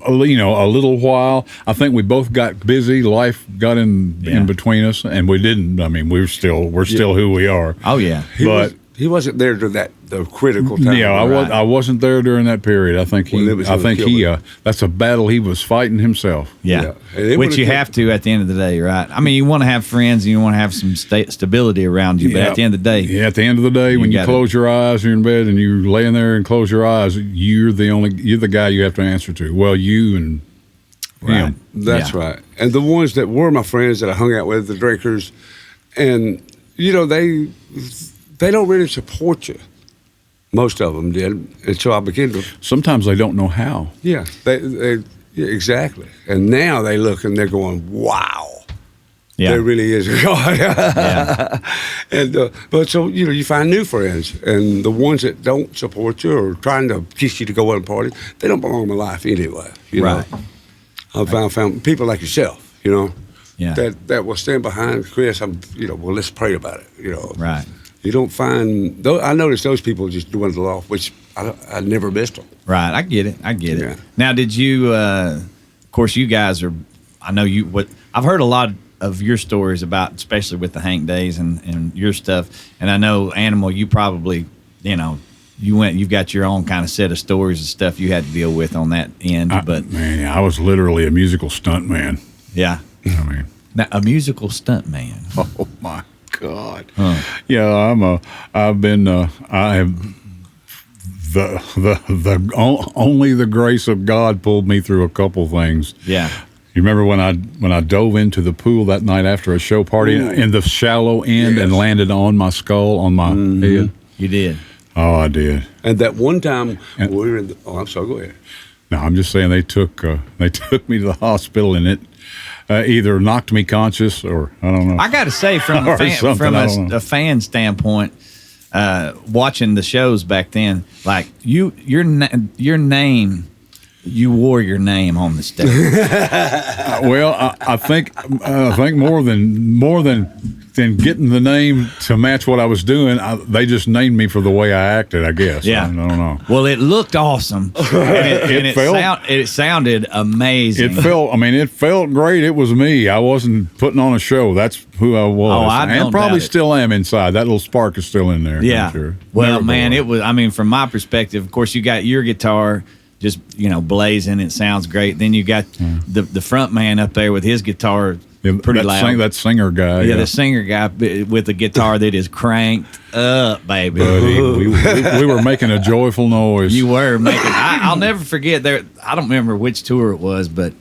a little while. I think we both got busy. Life got in between us, and we didn't. I mean, we're still who we are. Oh yeah, he wasn't there during the critical time. Yeah, I wasn't there during that period. I think that's a battle he was fighting himself. Yeah. Which you have to at the end of the day, right? I mean, you want to have friends and you want to have some stability around you, but at the end of the day, at the end of the day, when you close your eyes, you're in bed and you're laying there and close your eyes, you're the guy you have to answer to. Well, you and him. That's right. And the ones that were my friends that I hung out with, the drinkers, and you know they don't really support you. Most of them did, and so I began to. Sometimes they don't know how. Yeah, yeah, exactly. And now they look and they're going, "Wow, there really is a God." And but so you know, you find new friends, and the ones that don't support you or trying to get you to go out and party, they don't belong in my life anyway. You know? I found people like yourself, you know, that will stand behind Chris. Well, let's pray about it. You know, right. You don't find those. I noticed those people just dwindle off, which I never missed them. Right, I get it. Yeah. Now, did you? Of course, you guys are. I know you. What I've heard a lot of your stories about, especially with the Hank days and your stuff. And I know Animal. You probably, you've got your own kind of set of stories and stuff you had to deal with on that end. I was literally a musical stunt man. Yeah, I mean, now, a musical stunt man. Oh my God. Yeah, I have only the grace of God pulled me through a couple things. Yeah. You remember when I dove into the pool that night after a show party in the shallow end and landed on my skull, on my head? You did. Oh, I did. And that one time we were in I'm sorry, go ahead. No, I'm just saying they took me to the hospital and it either knocked me conscious or I don't know. I got to say, from a fan standpoint, watching the shows back then, like your name, you wore your name on the stage. Well, I think more than getting the name to match what I was doing, they just named me for the way I acted, I guess. Yeah. I don't know. Well, it looked awesome. It sounded amazing. It felt great. It was me. I wasn't putting on a show. That's who I was. Oh, I and probably still am inside. That little spark is still in there. Yeah. I'm sure. Well, man, it was, from my perspective, of course, you got your guitar just, blazing. It sounds great. Then you got the front man up there with his guitar pretty loud. That singer guy. Yeah, the singer guy with the guitar that is cranked up, baby. Buddy, we were making a joyful noise. You were making. I'll never forget. I don't remember which tour it was, but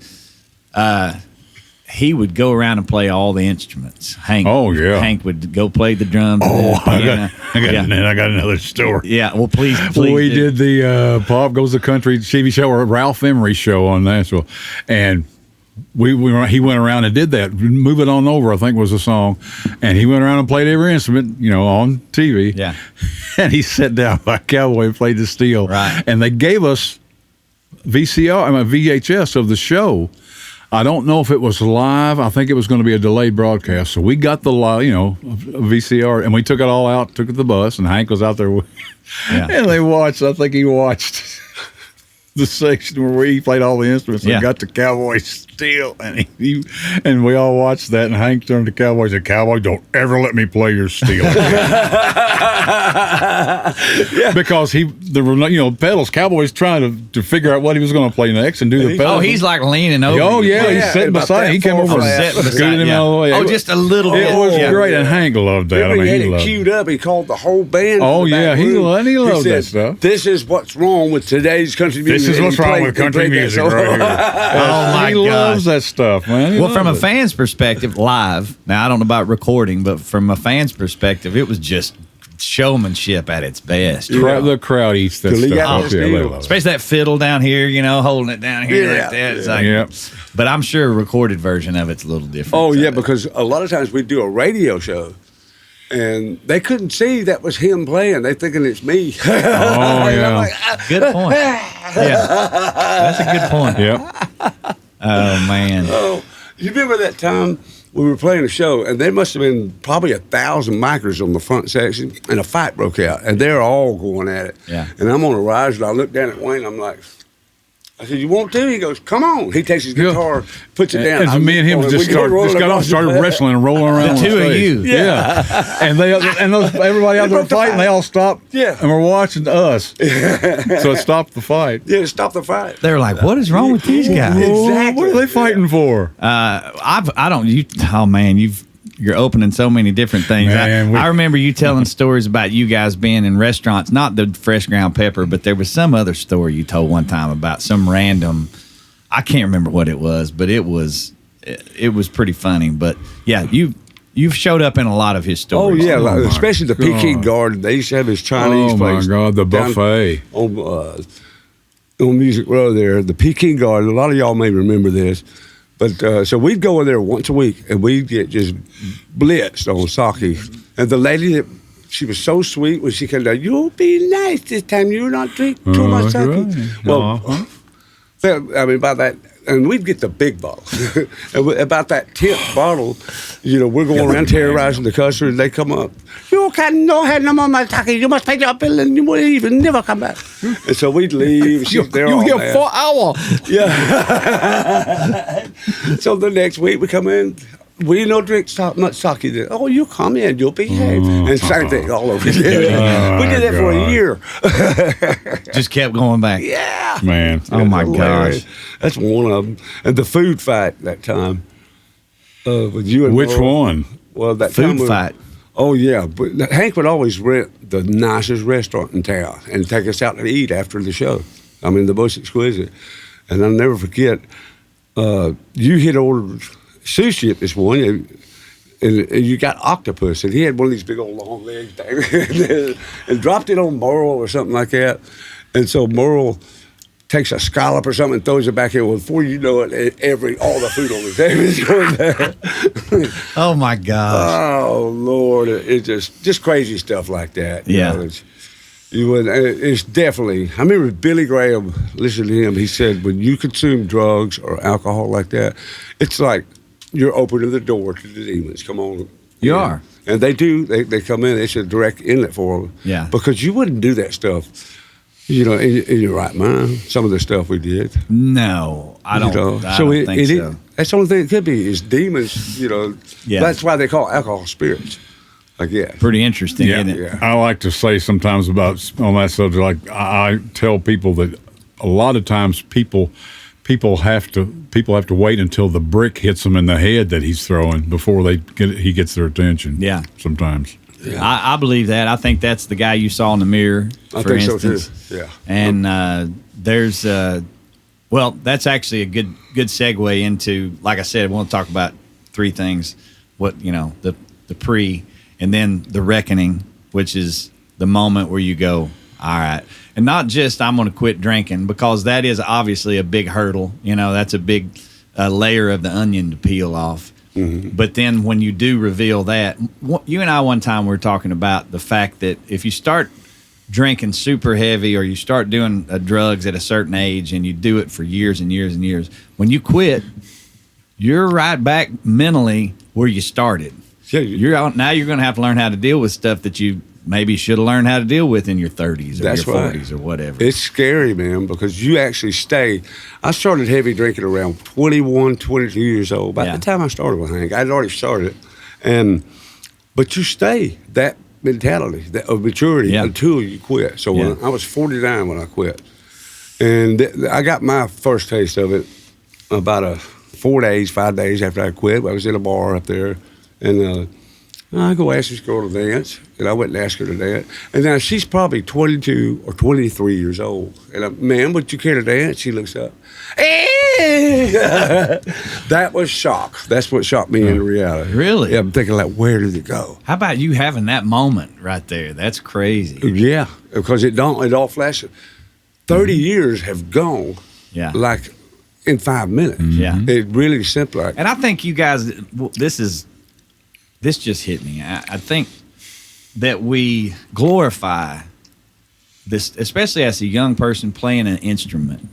he would go around and play all the instruments. Hank. Oh yeah. Hank would go play the drums. I got another story. Yeah. Well, please. We did the Pop Goes the Country TV show or Ralph Emery show on Nashville, and he went around and did that. Move It On Over, I think was the song, and he went around and played every instrument, on TV. Yeah. And he sat down by Cowboy and played the steel. Right. And they gave us VHS of the show. I don't know if it was live. I think it was going to be a delayed broadcast. So we got the VCR, and we took it all out, took it to the bus, and Hank was out there. And they watched. I think he watched the section where he played all the instruments and got the Cowboy steel, and we all watched that. And Hank turned to Cowboy and said, "Cowboy, don't ever let me play your steel." Because there were no pedals. Cowboy's trying to figure out what he was going to play next and do the pedals. Oh, he's like leaning over. Oh yeah, he's sitting beside. He came over and scooted him out of the way. Oh, just a little bit. It was great, and Hank loved that. He had it queued up. He called the whole band. Oh yeah, he loved that stuff. This is what's wrong with today's country music. This is what's wrong with country music right here. Oh my He gosh. loves that stuff, man. Well, from a fan's perspective, live. Now I don't know about recording, but from a fan's perspective, it was just showmanship at its best. The crowd eats that stuff. They love it. Especially that fiddle down here, holding it down here like that. It's like, but I'm sure a recorded version of it's a little different. Oh yeah, because a lot of times we do a radio show, and they couldn't see that was him playing. They thinking it's me. Oh yeah, good point. Yeah, that's a good point. Yep. Oh man. Oh, you remember that time we were playing a show, and there must have been probably 1,000 micers on the front section, and a fight broke out, and they're all going at it. Yeah. And I'm on a rise, and I look down at Wayne. I'm like, I said, "You want to?" He goes, "Come on." He takes his guitar, puts it down. And me and him just started wrestling and rolling around. The two of you. Yeah. And everybody out there fighting, they all stopped. Yeah. And we're watching us. So it stopped the fight. Yeah, stop the fight. They're like, what is wrong with these guys? Exactly. What are they fighting for? You're opening so many different things. Man, I remember you telling stories about you guys being in restaurants, not the Fresh Ground Pepper, but there was some other story you told one time about some random, I can't remember what it was, but it was pretty funny. But yeah, you've showed up in a lot of his stories. Oh yeah, Oh, especially the God. Peking Garden. They used to have his Chinese Oh place. my God, the down buffet. On Music Row there, the Peking Garden. A lot of y'all may remember this, but so we'd go in there once a week and we'd get just blitzed on sake. And the lady that she was so sweet when she came down, you'll be nice this time. You'll not drink too much that's sake. right. Well, I mean, by that, and we'd get the big bottle. And about that 10th bottle, we're going around terrorizing the customer, and they come up. You can no have no more my sake. You must pay your bill, and you will even never come back. And so we'd leave. She's there all here mad. 4 hours. Yeah. So the next week we come in. We don't drink much sake. Then. Oh, you come in, you'll behave. And same thing all over again. We did that for a year. Just kept going back. Yeah. Man. Oh, my Hilarious. gosh. That's one of them. And the food fight that time with you and Which Merle. one? Well, that Food time we- fight. Oh, yeah. But Hank would always rent the nicest restaurant in town and take us out to eat after the show. I mean, the most exquisite. And I'll never forget, you had ordered sushi at this one, and you got octopus, and he had one of these big old long legs things, and dropped it on Merle or something like that. And so Merle takes a scallop or something and throws it back in. Well, before you know it, all the food on the table is going there. Oh my gosh. Oh Lord, it's just crazy stuff like that. Yeah. It's definitely. I remember Billy Graham. Listen to him. He said, when you consume drugs or alcohol like that, it's like you're opening the door to the demons. Come on. You are. And they do. They come in. It's a direct inlet for them. Yeah. Because you wouldn't do that stuff, in your right mind. Some of the stuff we did. No, I don't. I don't think so. That's the only thing it could be is demons. Yeah. That's why they call alcohol spirits. I guess. Pretty interesting, Yeah. isn't it? Yeah. I like to say sometimes on that subject, like I tell people that a lot of times people have to wait until the brick hits them in the head that he's throwing before he gets their attention. Yeah. Sometimes. Yeah. I believe that. I think that's the guy you saw in the mirror, I for think instance. so too. Yeah. And there's, well, that's actually a good segue into, like I said, I want to talk about three things. What, the pre, and then the reckoning, which is the moment where you go, all right. And not just I'm going to quit drinking, because that is obviously a big hurdle. That's a big layer of the onion to peel off. Mm-hmm. But then when you do reveal that, you and I one time were talking about the fact that if you start drinking super heavy or you start doing drugs at a certain age and you do it for years and years and years, when you quit, you're right back mentally where you started. Yeah, You're out now. You're going to have to learn how to deal with stuff that you maybe should have learned how to deal with in your 30s or That's your right. 40s or whatever. It's scary, man, because you actually stay. I started heavy drinking around 21, 22 years old. By Yeah. the time I started with Hank, I'd already started. But you stay that mentality of maturity Yeah. until you quit. So when I was 49 when I quit. And I got my first taste of it about 5 days after I quit. I was in a bar up there, and I go ask this girl to dance, and I went and asked her to dance. And now she's probably 22 or 23 years old. And I'm, ma'am, would you care to dance? She looks up. That was shock. That's what shocked me into reality. Really? Yeah, I'm thinking like, where did it go? How about you having that moment right there? That's crazy. Yeah, because it all flashes. 30 years have gone. Yeah. Like in 5 minutes. Yeah. It really simple. And I think you guys, this just hit me. I think that we glorify this, especially as a young person playing an instrument.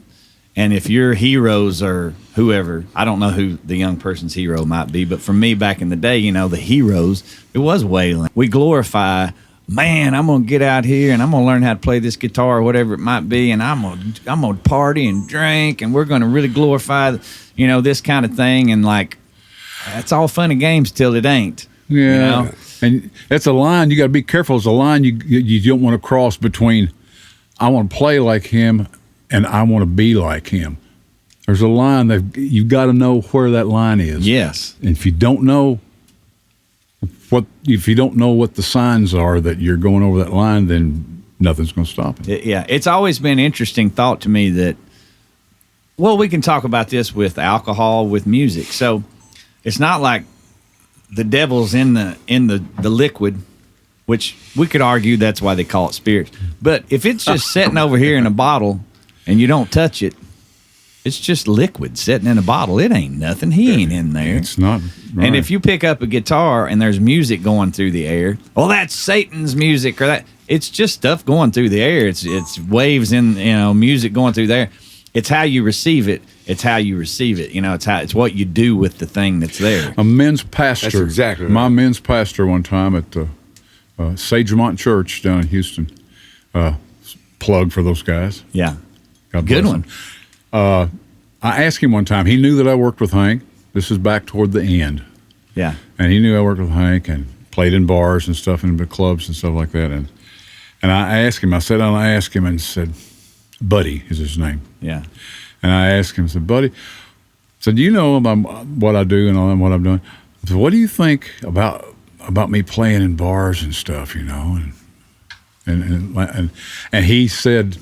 And if your heroes are whoever, I don't know who the young person's hero might be, but for me back in the day, the heroes, it was Waylon. We glorify, man, I'm going to get out here and I'm going to learn how to play this guitar or whatever it might be, and I'm going to party and drink, and we're going to really glorify, this kind of thing. And like, that's all fun and games till it ain't. Yeah. And that's a line you got to be careful. It's a line you don't want to cross between I want to play like him and I want to be like him. There's a line that you've got to know where that line is. Yes. And if you don't know what the signs are that you're going over that line, then nothing's going to stop it. Yeah. It's always been an interesting thought to me that Well, we can talk about this with alcohol, with music. So it's not like the devil's in the liquid, which we could argue that's why they call it spirits. But if it's just sitting over here in a bottle and you don't touch it, it's just liquid sitting in a bottle. It ain't nothing. He ain't in there. It's not. Right. And if you pick up a guitar and there's music going through the air, well, that's Satan's music, or that it's just stuff going through the air. It's waves in, music going through there. It's how you receive it. It's how you receive it. It's what you do with the thing that's there. A men's pastor. That's exactly right. My men's pastor one time at the Sagemont Church down in Houston. Plug for those guys. Yeah. God Good bless one. them. I asked him one time. He knew that I worked with Hank. This is back toward the end. Yeah. And he knew I worked with Hank and played in bars and stuff in the clubs and stuff like that. And I asked him. I sat down and I asked him and said, Buddy is his name. Yeah. And I asked him, I said, Buddy, do you know about what I do and all that, what I'm doing? I said, what do you think about me playing in bars and stuff, And he said,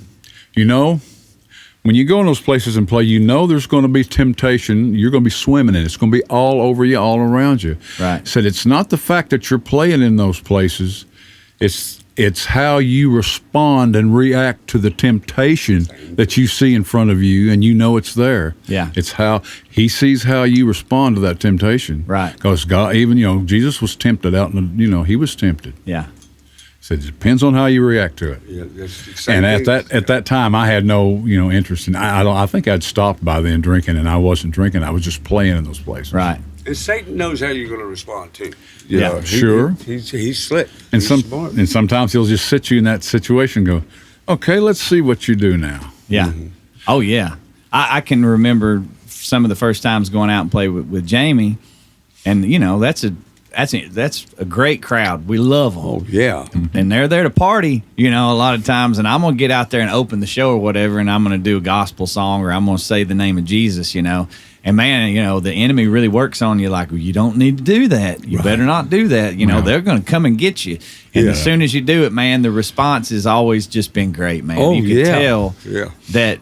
when you go in those places and play, there's going to be temptation. You're going to be swimming in it. It's going to be all over you, all around you. Right. He said, it's not the fact that you're playing in those places. It's how you respond and react to the temptation that you see in front of you, and it's there. Yeah. It's how he sees how you respond to that temptation. Right. Because God, Jesus was tempted out in he was tempted. Yeah. Said it depends on how you react to it. Yeah, that's the same And thing. at that time, I had no interest in. I think I'd stopped by then drinking, and I wasn't drinking. I was just playing in those places. Right. And Satan knows how you're going to respond too. Yeah, sure. He's slick. And He's smart. and sometimes he'll just sit you in that situation. And go, okay, let's see what you do now. Yeah. Mm-hmm. Oh yeah. I can remember some of the first times going out and play with Jamie, and that's a great crowd. We love them. Oh yeah. And they're there to party, a lot of times. And I'm going to get out there and open the show or whatever, and I'm going to do a gospel song, or I'm going to say the name of Jesus, And man, the enemy really works on you like, well, you don't need to do that. You better not do that. They're going to come and get you. And as soon as you do it, man, the response has always just been great, man. Oh, you can tell that.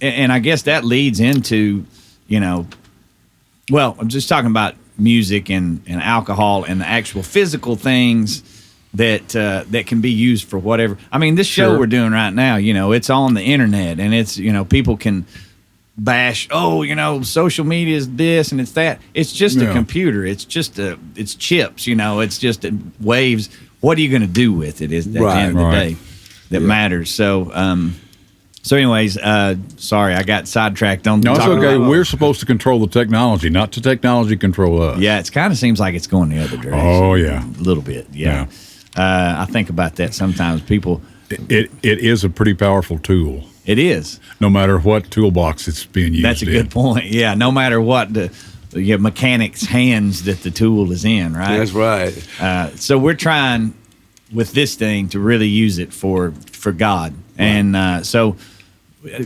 And I guess that leads into, well, I'm just talking about music and alcohol and the actual physical things that can be used for whatever. I mean, this show we're doing right now, it's on the internet, and it's, people can bash, social media is this and it's that. It's just a computer. It's just it's chips, it's just waves. What are you going to do with it is at the end of the day that matters. So anyways, sorry, I got sidetracked on. No, it's okay. We're supposed to control the technology, not the technology control us. Yeah, it kind of seems like it's going the other direction. Oh yeah, a little bit. Yeah. I think about that sometimes. People, it is a pretty powerful tool. It is. No matter what toolbox it's being used in. That's a good point. Yeah, no matter what the mechanic's hands that the tool is in, right? That's right. So we're trying with this thing to really use it for God. And so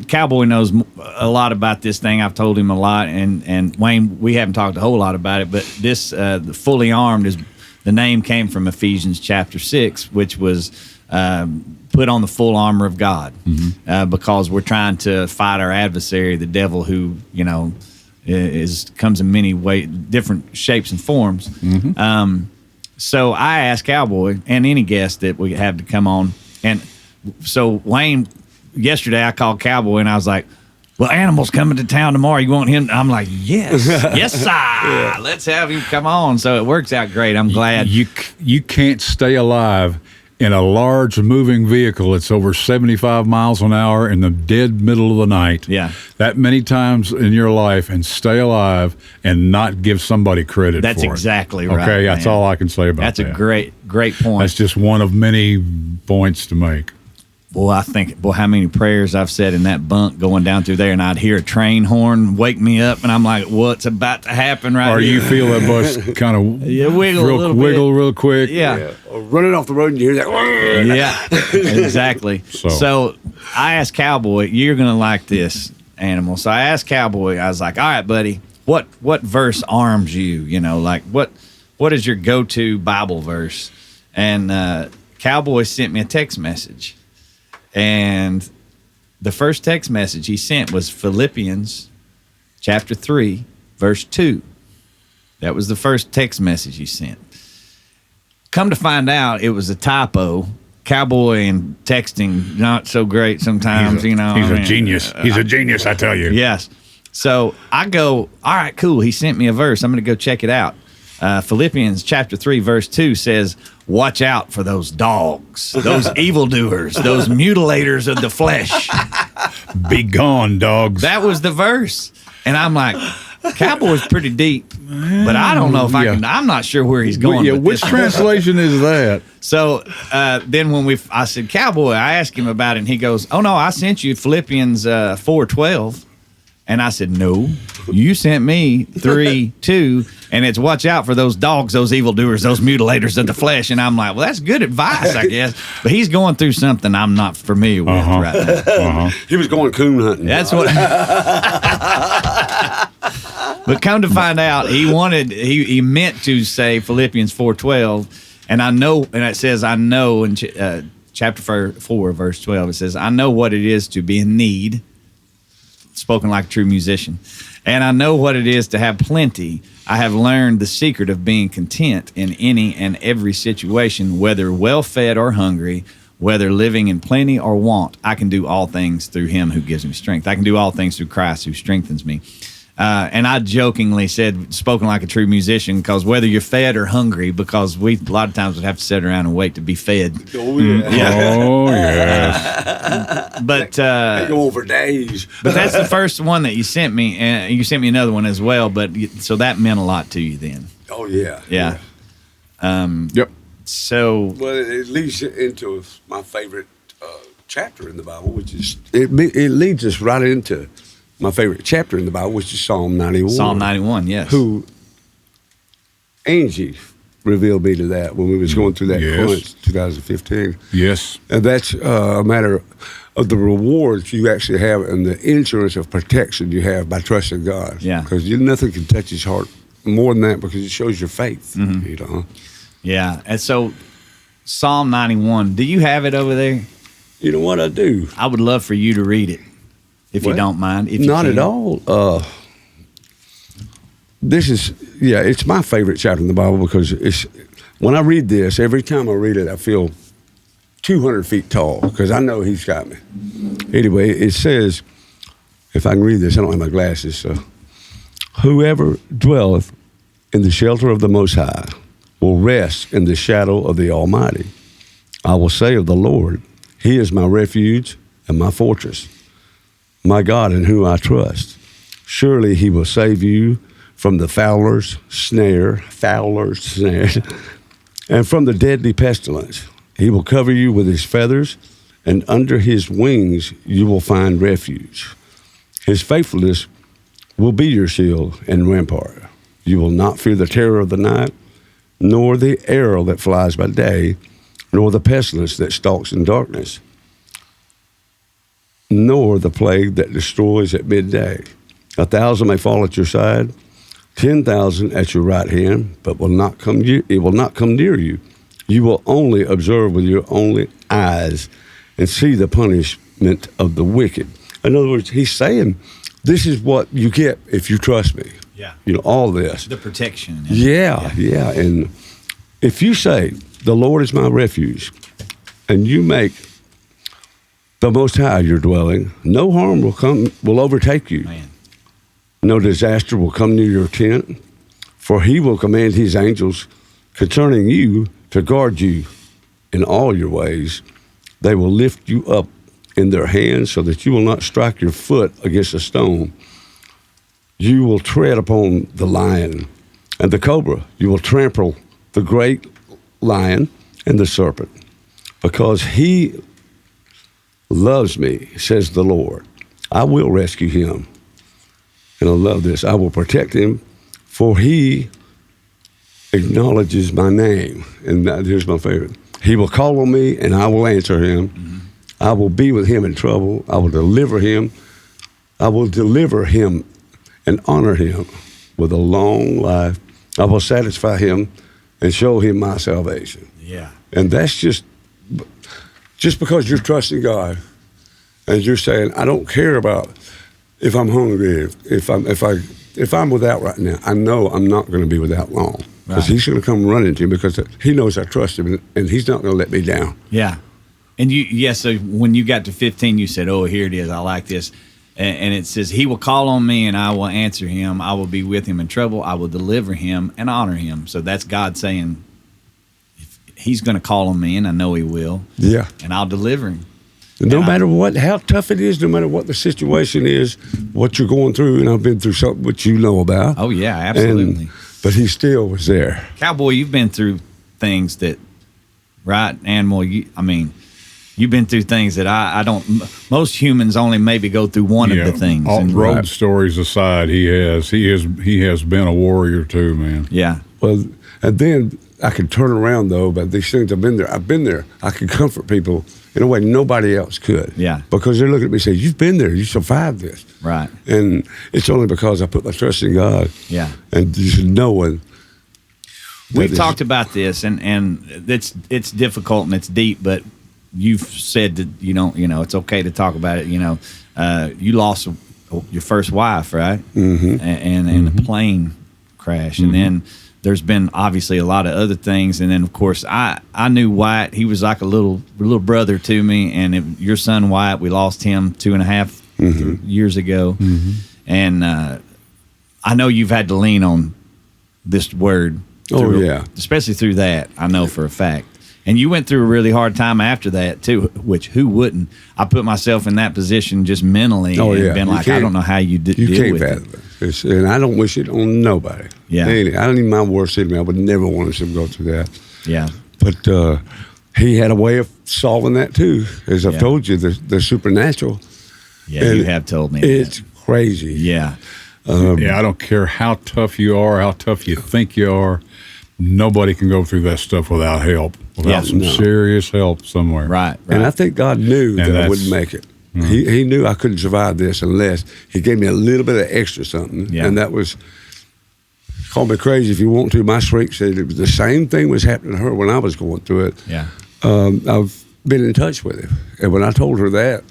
Cowboy knows a lot about this thing. I've told him a lot. And Wayne, we haven't talked a whole lot about it, but this, the fully armed, is the name came from Ephesians chapter 6, which was put on the full armor of God, because we're trying to fight our adversary, the devil, who comes in many different shapes and forms. So I asked Cowboy and any guest that we have to come on, and so Wayne, yesterday I called Cowboy and I was like, "Well, Animal's coming to town tomorrow. You want him?" I'm like, "Yes, yes, sir. Let's have him come on." So it works out great. I'm glad. You can't stay alive in a large moving vehicle that's over 75 miles an hour in the dead middle of the night. Yeah. That many times in your life and stay alive and not give somebody credit That's for it. That's exactly right. Okay, that's all I can say about that. That's a great point. That's just one of many points to make. Boy, I think, how many prayers I've said in that bunk going down through there, and I'd hear a train horn wake me up, and I'm like, what's about to happen right or here? You feel that bus kind of wiggle real quick. Yeah. Or running off the road and you hear that. Yeah, exactly. So I asked Cowboy, you're going to like this, Animal. So I asked Cowboy, I was like, all right, buddy, what verse arms you? Like what is your go-to Bible verse? And Cowboy sent me a text message. And the first text message he sent was Philippians chapter 3, verse 2. That was the first text message you sent. Come to find out, it was a typo. Cowboy and texting, not so great sometimes, He's a genius. He's a genius, I tell you. Yes. So I go, all right, cool. He sent me a verse. I'm going to go check it out. Philippians chapter 3, verse 2 says, watch out for those dogs, those evildoers, those mutilators of the flesh. Be gone, dogs. That was the verse. And I'm like, Cowboy's pretty deep, but I don't know if I can. I'm not sure where he's going. Yeah, with which this. translation is that? So then when I said, Cowboy, I asked him about it, and he goes, oh, no, I sent you Philippians 4:12. And I said, no, you sent me 3:2, and it's watch out for those dogs, those evildoers, those mutilators of the flesh. And I'm like, well, that's good advice, I guess. But he's going through something I'm not familiar with right now. He was going coon hunting. That's what. But come to find out, he meant to say Philippians 4:12, and I know, and it says, I know in chapter 4, verse 12, it says, I know what it is to be in need, spoken like a true musician, and I know what it is to have plenty. I have learned the secret of being content in any and every situation, whether well-fed or hungry, whether living in plenty or want. I can do all things through him who gives me strength. I can do all things through Christ who strengthens me. And I jokingly said, spoken like a true musician, because whether you're fed or hungry, because we a lot of times would have to sit around and wait to be fed. Oh, yeah. Oh, yes. But They go over days. but that's the first one that you sent me, and you sent me another one as well. But so that meant a lot to you then. Oh, yeah. Yeah. Yep. So Well, it leads into my favorite chapter in the Bible, which is, it leads us right into my favorite chapter in the Bible, which is Psalm 91. Psalm 91, yes. Who Angie revealed me to that when we was going through that crunch, 2015. Yes. And that's a matter of the rewards you actually have and the insurance of protection you have by trusting God. Yeah. Because nothing can touch his heart more than that, because it shows your faith. You know. Yeah. And so Psalm 91, do you have it over there? You know what I do? I would love for you to read it, if you don't mind. If you Not can. at all. This is, it's my favorite chapter in the Bible, because it's, when I read this, every time I read it, I feel 200 feet tall, because I know he's got me. Anyway, it says, if I can read this, I don't have my glasses, so. Whoever dwelleth in the shelter of the Most High will rest in the shadow of the Almighty. I will say of the Lord, he is my refuge and my fortress, my God in whom I trust. Surely he will save you from the fowler's snare, and from the deadly pestilence. He will cover you with his feathers, and under his wings you will find refuge. His faithfulness will be your shield and rampart. You will not fear the terror of the night, nor the arrow that flies by day, nor the pestilence that stalks in darkness, nor the plague that destroys at midday. 1,000 may fall at your side, 10,000 at your right hand, but it will not come near you. You will only observe with your own eyes and see the punishment of the wicked. In other words, he's saying, this is what you get if you trust me. Yeah. You know, all this. The protection. Yeah. And if you say, the Lord is my refuge, and you make the Most High your dwelling, no harm will overtake you. Man. No disaster will come near your tent, for he will command his angels concerning you to guard you in all your ways. They will lift you up in their hands so that you will not strike your foot against a stone. You will tread upon the lion and the cobra. You will trample the great lion and the serpent. Because he loves me, says the Lord, I will rescue him. And I love this. I will protect him, for he acknowledges my name. And here's my favorite. He will call on me, and I will answer him. Mm-hmm. I will be with him in trouble. I will deliver him. I will deliver him and honor him with a long life. I will satisfy him and show him my salvation. Yeah. And that's just because you're trusting God and you're saying, I don't care about if I'm hungry, if I'm without right now, I know I'm not going to be without long, because he's going to come running to me because he knows I trust him, and he's not going to let me down. Yeah. And so when you got to 15, you said, "Oh, here it is. I like this." And it says, "He will call on me, and I will answer him. I will be with him in trouble. I will deliver him and honor him." So that's God saying, He's going to call on me, and I know He will. Yeah. And I'll deliver him. No matter how tough it is, no matter what the situation is, what you're going through, and I've been through something which you know about. Oh, yeah, absolutely. But He still was there. Cowboy, you've been through things that, right, Animal, you've been through things that I don't, most humans only maybe go through one of the things. Road stories aside, he has been a warrior too, man. Yeah. Well, and then I can turn around, though, by these things I've been there. I can comfort people in a way nobody else could. Yeah. Because they're looking at me and say, "You've been there. You survived this." Right. And it's only because I put my trust in God. Yeah. And just knowing. We've talked about this, and it's difficult and it's deep, but you've said that it's okay to talk about it. You lost your first wife, right? Mm-hmm. And in a plane crash, and then there's been obviously a lot of other things, and then of course I knew Wyatt. He was like a little brother to me, and your son Wyatt, we lost him 2.5 years ago, and I know you've had to lean on this word. Especially through that, I know for a fact. And you went through a really hard time after that too, which who wouldn't? I put myself in that position just mentally and been like, I don't know how you deal with it. And I don't wish it on nobody. Yeah. I don't even mind worst enemy. I would never want him to go through that. Yeah. But he had a way of solving that too. As I've told you, the supernatural. Yeah, you have told me it's crazy. Yeah. I don't care how tough you are, how tough you think you are. Nobody can go through that stuff without help, without some serious help somewhere. Right. And I think God knew that I wouldn't make it. He knew I couldn't survive this unless He gave me a little bit of extra something. Yeah. And that was, call me crazy if you want to, my shriek said it was the same thing was happening to her when I was going through it. Yeah. I've been in touch with him. And when I told her that,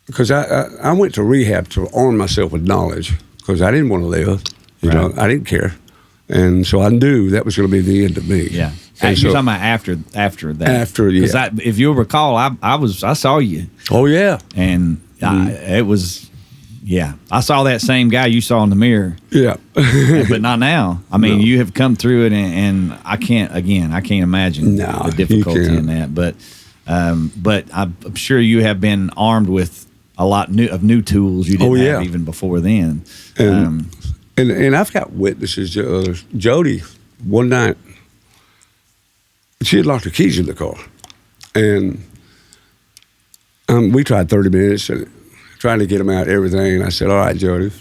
because I went to rehab to arm myself with knowledge because I didn't want to live. You know, I didn't care. And so I knew that was going to be the end of me. Yeah. You're talking about after that. After, yeah. Because if you'll recall, I saw you. Oh, yeah. And it was, I saw that same guy you saw in the mirror. Yeah. But not now. I mean, you have come through it, and I can't imagine the difficulty in that. But I'm sure you have been armed with a lot of new tools you didn't have even before then. And I've got witnesses. Jody, one night, she had locked her keys in the car. And we tried 30 minutes and trying to get them out, everything. And I said, "All right, Jody,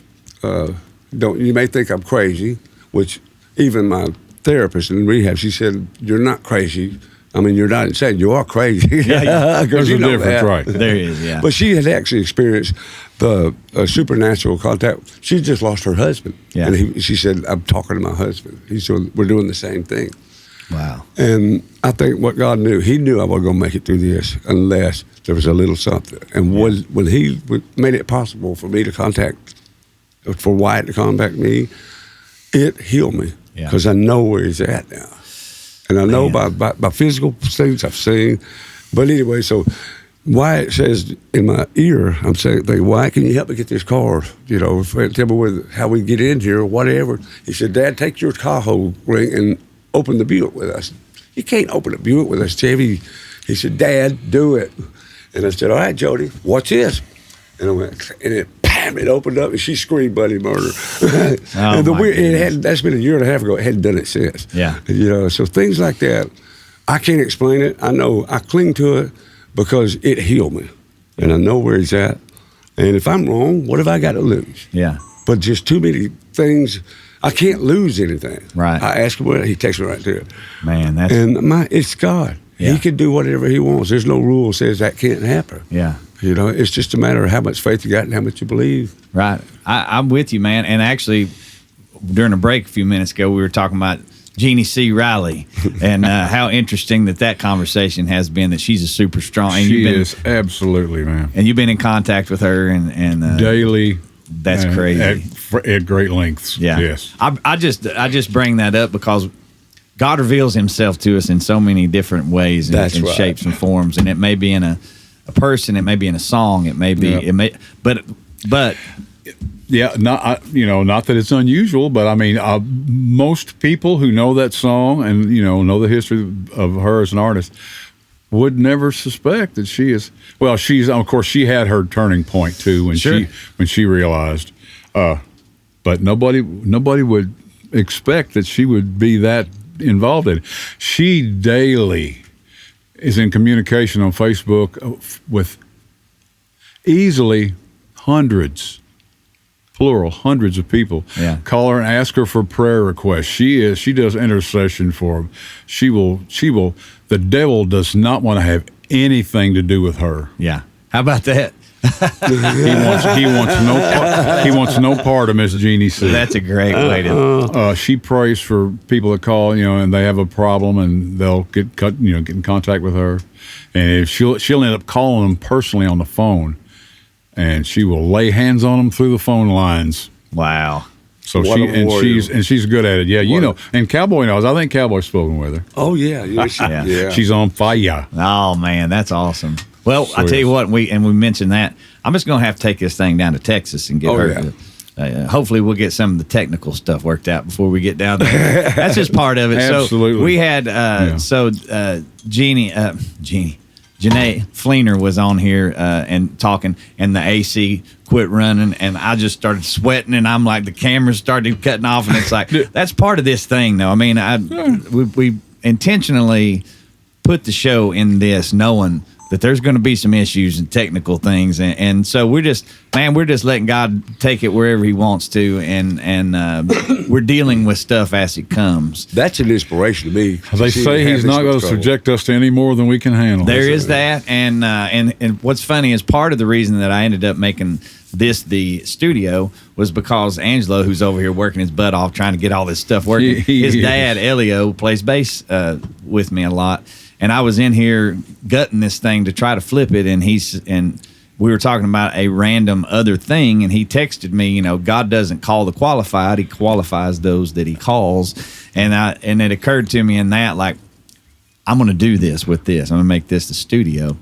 you may think I'm crazy," which even my therapist in rehab, she said, "You're not crazy. I mean, you're not insane. You are crazy." Yeah. There's a difference, right? There is, yeah. But she had actually experienced the supernatural contact. She just lost her husband. Yeah. And she said, "I'm talking to my husband." He said, "We're doing the same thing." Wow. And I think what God knew, He knew I wasn't going to make it through this unless there was a little something. And when He made it possible for me to for Wyatt to contact me, it healed me. Because I know where he's at now. And I know by physical things I've seen. But anyway, so Wyatt says in my ear, I'm saying, "Wyatt, can you help me get this car? You know, tell me how we get in here or whatever." He said, "Dad, take your Tahoe ring and open the Buick with us." "You can't open a Buick with us, Chevy." He said, "Dad, do it." And I said, "All right, Jody, watch this." And I went, and it opened up, and she screamed bloody murder. That's been a year and a half ago. It hadn't done it since. Yeah. You know, so things like that, I can't explain it. I know I cling to it because it healed me, and I know where he's at. And if I'm wrong, what have I got to lose? Yeah. But just too many things. I can't lose anything. Right. I ask him, he takes me right to it. Man, it's God. Yeah. He can do whatever He wants. There's no rule that says that can't happen. Yeah. You know, it's just a matter of how much faith you got and how much you believe. Right. I'm with you, man. And actually, during a break a few minutes ago, we were talking about Jeannie C. Riley, and how interesting that conversation has been. That she's a super strong. And She is absolutely, man. And you've been in contact with her and daily. That's crazy at great lengths. Yeah. Yes. I just bring that up because God reveals Himself to us in so many different ways and That's right. shapes and forms, and it may be in a person, it may be in a song, it may be but. Yeah, not that it's unusual, but I mean, most people who know that song and know the history of her as an artist would never suspect that she is. Well, of course she had her turning point too when she realized, but nobody would expect that she would be that involved in it. She daily is in communication on Facebook with easily hundreds of people. Yeah. Call her and ask her for prayer requests. She does intercession for them. She will the devil does not want to have anything to do with her. Yeah. How about that? He wants no part of Miss Jeannie C. That's a great way to. She prays for people that call, and they have a problem, and they'll get in contact with her, and if she'll end up calling them personally on the phone, and she will lay hands on them through the phone lines. Wow. So she's good at it. Yeah, and Cowboy knows. I think Cowboy's spoken with her. Oh yeah, yeah. She's on fire. Oh man, that's awesome. Well, I tell you what, we mentioned that. I'm just gonna have to take this thing down to Texas and get her. Yeah. Hopefully, we'll get some of the technical stuff worked out before we get down there. That's just part of it. Absolutely. So we had Janae Fleener was on here and talking, and the AC quit running, and I just started sweating, and I'm like, the cameras started cutting off, and it's like, that's part of this thing, though. I mean, we intentionally put the show in this knowing that there's going to be some issues and technical things, and so we're just letting God take it wherever He wants to, and we're dealing with stuff as it comes. That's an inspiration to me. They say He's not going to subject us to any more than we can handle. There is that, and what's funny is part of the reason that I ended up making this the studio was because Angelo, who's over here working his butt off trying to get all this stuff working, his dad Elio plays bass with me a lot. And I was in here gutting this thing to try to flip it, and we were talking about a random other thing, and he texted me, God doesn't call the qualified; He qualifies those that He calls. And it occurred to me in that, like, I'm going to do this with this. I'm going to make this the studio,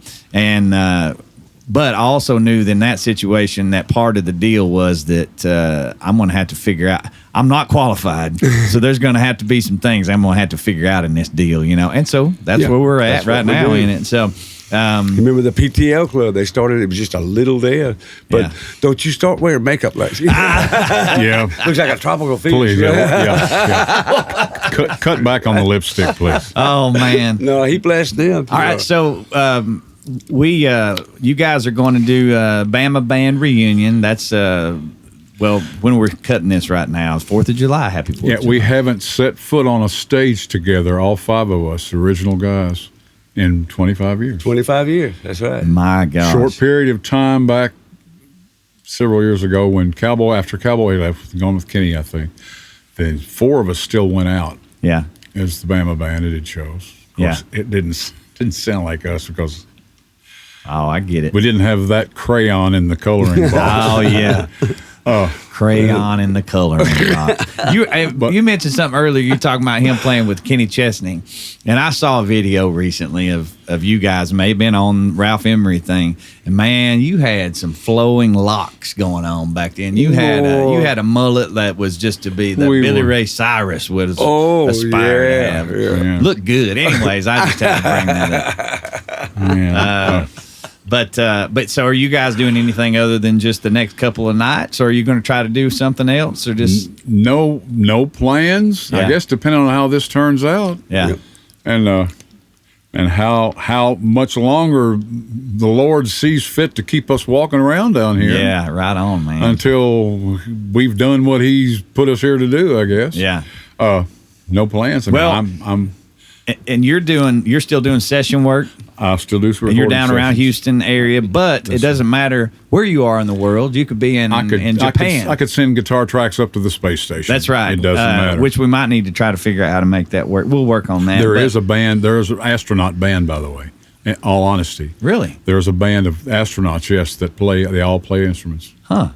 but I also knew that in that situation, that part of the deal was that I'm going to have to figure out. I'm not qualified, so there's going to have to be some things I'm going to have to figure out in this deal, And so that's where we're at right now in it. So, remember the PTL club? They started. It was just a little there, but don't you start wearing makeup like? Yeah, looks like a tropical fish. Please, yeah. Cut back on the lipstick, please. Oh man, no, he blessed them. All right, so. You guys are going to do Bama Band reunion. That's when we're cutting this right now, 4th of July. Happy 4th of July. We haven't set foot on a stage together, all 5 of us, the original guys, in 25 years. 25 years, that's right. My gosh. Short period of time back several years ago when after Cowboy left, gone with Kenny, I think, then 4 of us still went out. Yeah. As the Bama Band, it shows. Of course, it didn't sound like us because... Oh, I get it. We didn't have that crayon in the coloring box. Oh, yeah. Crayon in the coloring box. You mentioned something earlier. You talking about him playing with Kenny Chesney. And I saw a video recently of you guys, may have been on Ralph Emery thing. And, man, you had some flowing locks going on back then. You had a mullet that was just to be the Billy Ray Cyrus would aspire to have. Yeah. Looked good. Anyways, I just had to bring that up. Yeah. But so are you guys doing anything other than just the next couple of nights, or are you going to try to do something else, or just no plans? Yeah. I guess depending on how this turns out. Yeah. And how much longer the Lord sees fit to keep us walking around down here. Yeah, right on, man. Until we've done what He's put us here to do, I guess. Yeah. No plans. I mean, And you're still doing session work. I still do some And you're recording down around sessions. Houston area, but it doesn't matter where you are in the world. You could be in Japan. I could send guitar tracks up to the space station. That's right. It doesn't matter. Which we might need to try to figure out how to make that work. We'll work on that. There is a band. There is an astronaut band, by the way. In all honesty, Really? there's a band of astronauts. Yes, that play. They all play instruments. Huh.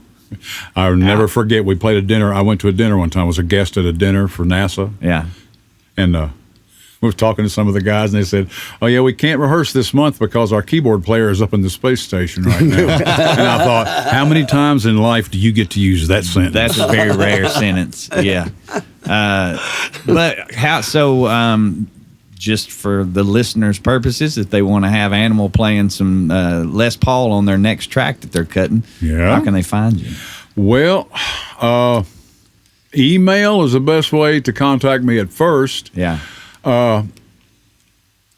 I'll never forget. We played a dinner. I went to a dinner one time. I was a guest at a dinner for NASA, Yeah. and we were talking to some of the guys, and they said, "Oh yeah, we can't rehearse this month because our keyboard player is up in the space station right now." And I thought, how many times in life do you get to use that sentence? That's a very rare sentence. Yeah. But how, so, just for the listeners' purposes, if they want to have Animal playing some Les Paul on their next track that they're cutting, Yeah. how can they find you? Well, email is the best way to contact me at first. Yeah.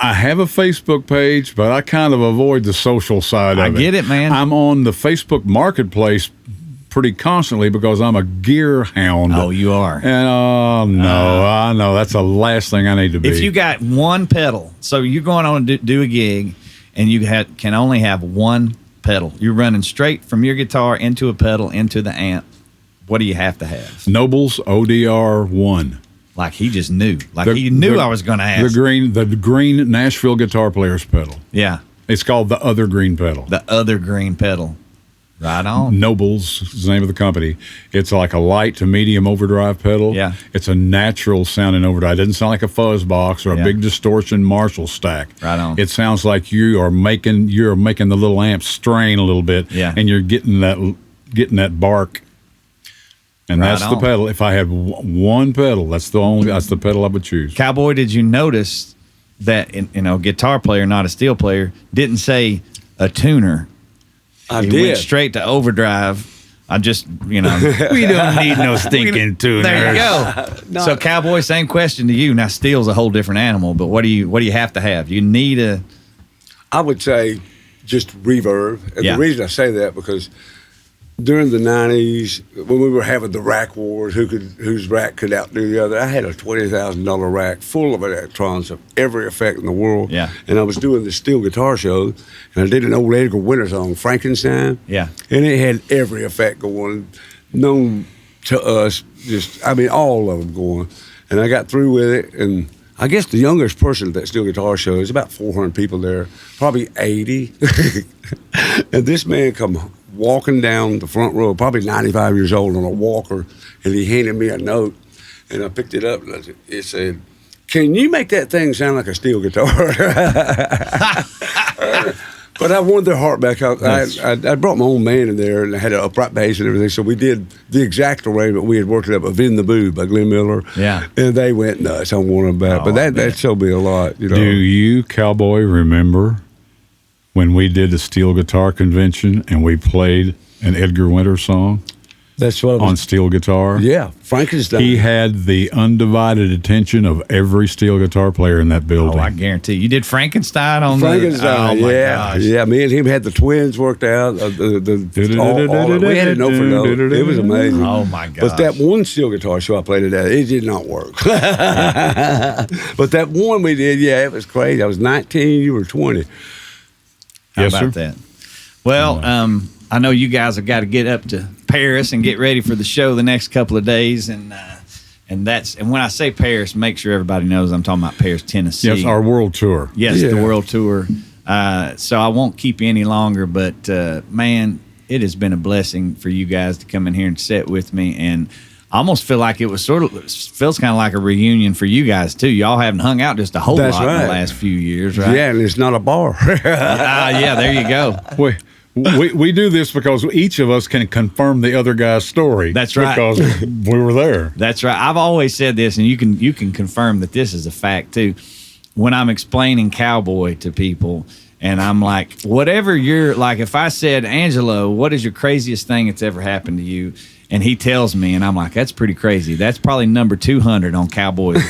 I have a Facebook page, but I kind of avoid the social side of it. I get it, man. I'm on the Facebook Marketplace pretty constantly because I'm a gear hound. Oh, you are. And no, I know that's the last thing I need to be. If you got one pedal, so you're going on to do a gig, and you can only have one pedal. You're running straight from your guitar into a pedal into the amp. What do you have to have? Nobles ODR 1. Like he just knew. Like he knew I was going to ask. The green Nashville guitar player's pedal. Yeah. It's called the other green pedal. The other green pedal. Right on. Nobles is the name of the company. It's like a light to medium overdrive pedal. Yeah. It's a natural sounding overdrive. It doesn't sound like a fuzz box or a Yeah. big distortion Marshall stack. Right on. It sounds like you're making the little amp strain a little bit. Yeah. And you're getting that bark. And Right that's the on. pedal. If I had one pedal, that's the pedal I would choose. Cowboy, did you notice that, guitar player, not a steel player, didn't say a tuner? I He did. went straight to overdrive. I just, we don't need no stinking tuner. There you go. So, Cowboy, same question to you. Now, steel's a whole different animal, but what do you have to have? You need I would say just reverb. And Yeah. the reason I say that because during the 90s, when we were having the rack wars, whose rack could outdo the other, I had a $20,000 rack full of electrons of every effect in the world. Yeah. And I was doing this steel guitar show, and I did an old Edgar Winter song, Frankenstein. Yeah. And it had every effect going, known to us, all of them going. And I got through with it, and I guess the youngest person at that steel guitar show is about 400 people there, probably 80. And this man come walking down the front row, probably 95 years old on a walker, and he handed me a note, and I picked it up, and it said, "Can you make that thing sound like a steel guitar?" But I wanted their heart back. I brought my own band in there, and I had an upright bass and everything, so we did the exact arrangement. We had worked it up of In the Boo by Glenn Miller. Yeah. And they went nuts on one of them back. Oh, But I that bet. showed me a lot, Do you, Cowboy, remember when we did the steel guitar convention and we played an Edgar Winter song That's what I on was. steel guitar? Yeah, Frankenstein. He had the undivided attention of every steel guitar player in that building. Oh, I guarantee you did Frankenstein on Frankenstein, the. Oh my yeah, gosh. yeah. Me and him had the twins worked out. We had it note for note. It was amazing. Oh my gosh. But that one steel guitar show I played at that, it did not work. But that one we did, yeah, it was crazy. I was 19, you were 20. How Yes, about sir. that? Well, I know you guys have got to get up to Paris and get ready for the show the next couple of days, and when I say Paris, make sure everybody knows I'm talking about Paris, Tennessee. Yes, our world tour. Yes, the Yeah. world tour. So I won't keep you any longer, but man, it has been a blessing for you guys to come in here and sit with me, and I almost feel like it feels kind of like a reunion for you guys too. Y'all haven't hung out just a whole That's lot in right. the last few years, right? Yeah, and it's not a bar. Yeah, there you go. We do this because each of us can confirm the other guy's story. That's right. Because we were there. That's right. I've always said this, and you can confirm that this is a fact too. When I'm explaining Cowboy to people, and I'm like, whatever you're like, if I said, Angelo, what is your craziest thing that's ever happened to you? And he tells me, and I'm like, that's pretty crazy. That's probably number 200 on Cowboy's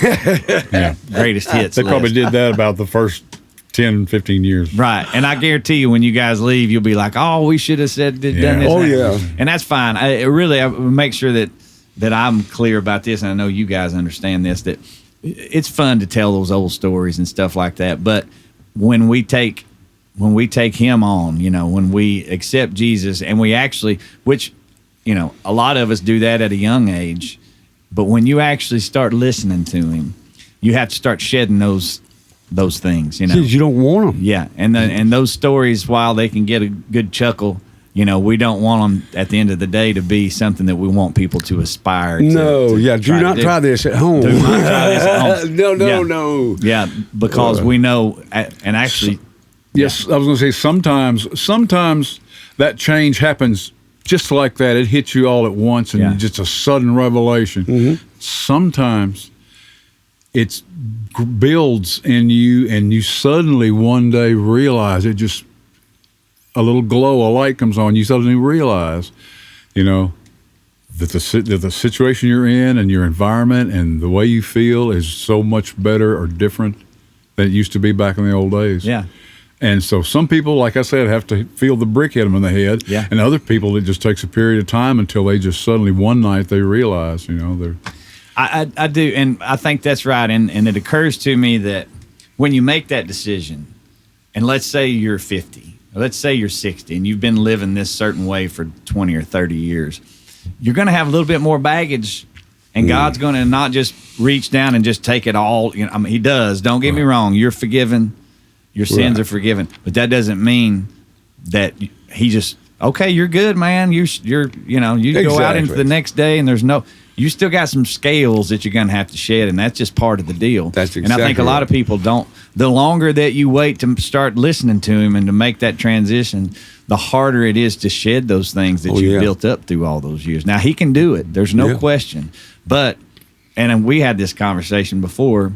greatest hits They probably list. did that about the first 10, 15 years. Right. And I guarantee you, when you guys leave, you'll be like, oh, we should have done this. Yeah. Oh, and that. yeah. And that's fine. I will make sure that I'm clear about this, and I know you guys understand this, that it's fun to tell those old stories and stuff like that. But when we take him on, you know, when we accept Jesus and we actually, which, you know, a lot of us do that at a young age, but when you actually start listening to him, you have to start shedding those things, you know. You don't want them. Yeah, and those stories, while they can get a good chuckle, you know, we don't want them at the end of the day to be something that we want people to aspire to. No, do not try this at home. Do not try this at home. No. Yeah, because we know, and actually, Yes, I was going to say sometimes that change happens just like that. It hits you all at once and just a sudden revelation. Mm-hmm. Sometimes it builds in you and you suddenly one day realize it just, a little glow, a light comes on. You suddenly realize, you know, that the situation you're in and your environment and the way you feel is so much better or different than it used to be back in the old days. Yeah. And so some people, like I said, have to feel the brick hit them in the head. Yeah. And other people, it just takes a period of time until they just suddenly one night they realize, you know, they're. I do, and I think that's right. And it occurs to me that when you make that decision, and let's say you're 50, or let's say you're 60, and you've been living this certain way for 20 or 30 years, you're going to have a little bit more baggage, and God's going to not just reach down and just take it all. You know, I mean, He does. Don't get me wrong. You're forgiven. Your sins are forgiven, but that doesn't mean that He just, okay, you're good, man. You go out into the next day, and you still got some scales that you're going to have to shed, and that's just part of the deal. That's exactly and I think a lot of people don't. The longer that you wait to start listening to Him and to make that transition, the harder it is to shed those things that you've built up through all those years. Now, He can do it. There's no question. But, and we had this conversation before,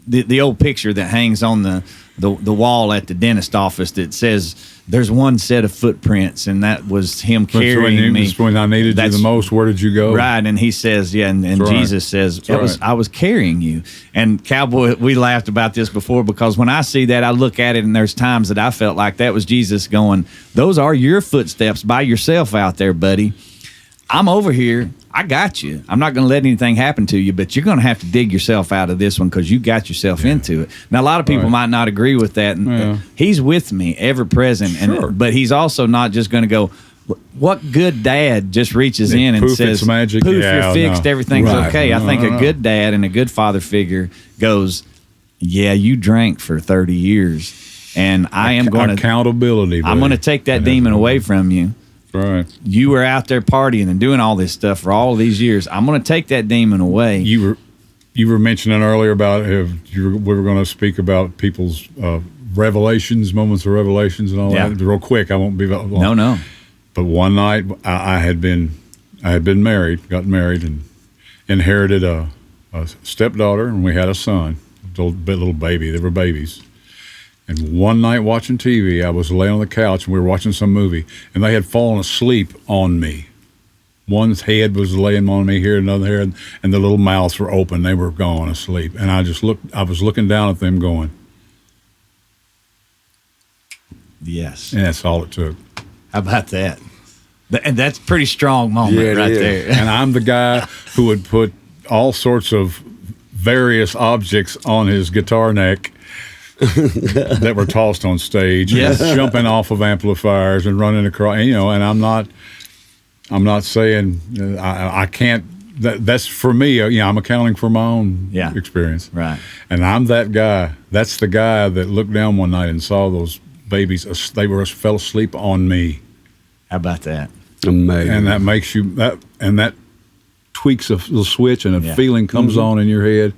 the old picture that hangs on the wall at the dentist office that says there's one set of footprints, and that was Him carrying me. When I needed you the most, where did you go? Right, and He says, and Jesus says, I was carrying you. And Cowboy, we laughed about this before, because when I see that, I look at it, and there's times that I felt like that was Jesus going, those are your footsteps by yourself out there, buddy. I'm over here. I got you. I'm not going to let anything happen to you, but you're going to have to dig yourself out of this one because you got yourself into it. Now, a lot of people might not agree with that. And He's with me, ever present. But He's also not just going to go, what good dad just reaches in and says, magic. poof, you're fixed, everything's okay. I think a good dad and a good father figure goes, yeah, you drank for 30 years, and I am going to... Accountability. I'm going to take that demon away from you. Right. You were out there partying and doing all this stuff for all of these years. I'm going to take that demon away. You were mentioning earlier about we were going to speak about people's revelations, moments of revelations, and all that. Real quick, I won't be long. No. But one night, I had been married, got married, and inherited a stepdaughter, and we had a son, a little baby. They were babies. And one night watching TV, I was laying on the couch and we were watching some movie, and they had fallen asleep on me. One's head was laying on me here, another here, and the little mouths were open. They were gone asleep. And I was looking down at them going, yes. And that's all it took. How about that? And that's a pretty strong moment right there. And I'm the guy who would put all sorts of various objects on his guitar neck that were tossed on stage, jumping off of amplifiers and running across, and I'm not saying I can't, that's for me, I'm accounting for my own experience. Right. And I'm that guy. That's the guy that looked down one night and saw those babies, fell asleep on me. How about that? Amazing. And that makes you, that tweaks a little switch, and a feeling comes on in your head,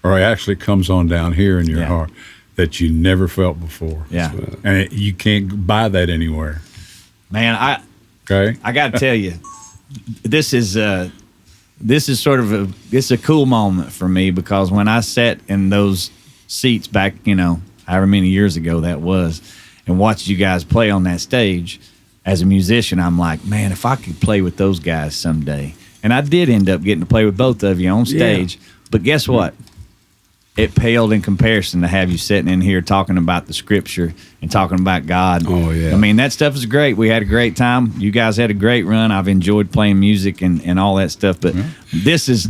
or it actually comes on down here in your heart, that you never felt before. Yeah. And you can't buy that anywhere. Man, I got to tell you, this is sort of it's a cool moment for me, because when I sat in those seats back, however many years ago that was, and watched you guys play on that stage, as a musician, I'm like, man, if I could play with those guys someday. And I did end up getting to play with both of you on stage. Yeah. But guess what? It paled in comparison to have you sitting in here talking about the scripture and talking about God. Oh, yeah. I mean, that stuff is great. We had a great time. You guys had a great run. I've enjoyed playing music and all that stuff. But this is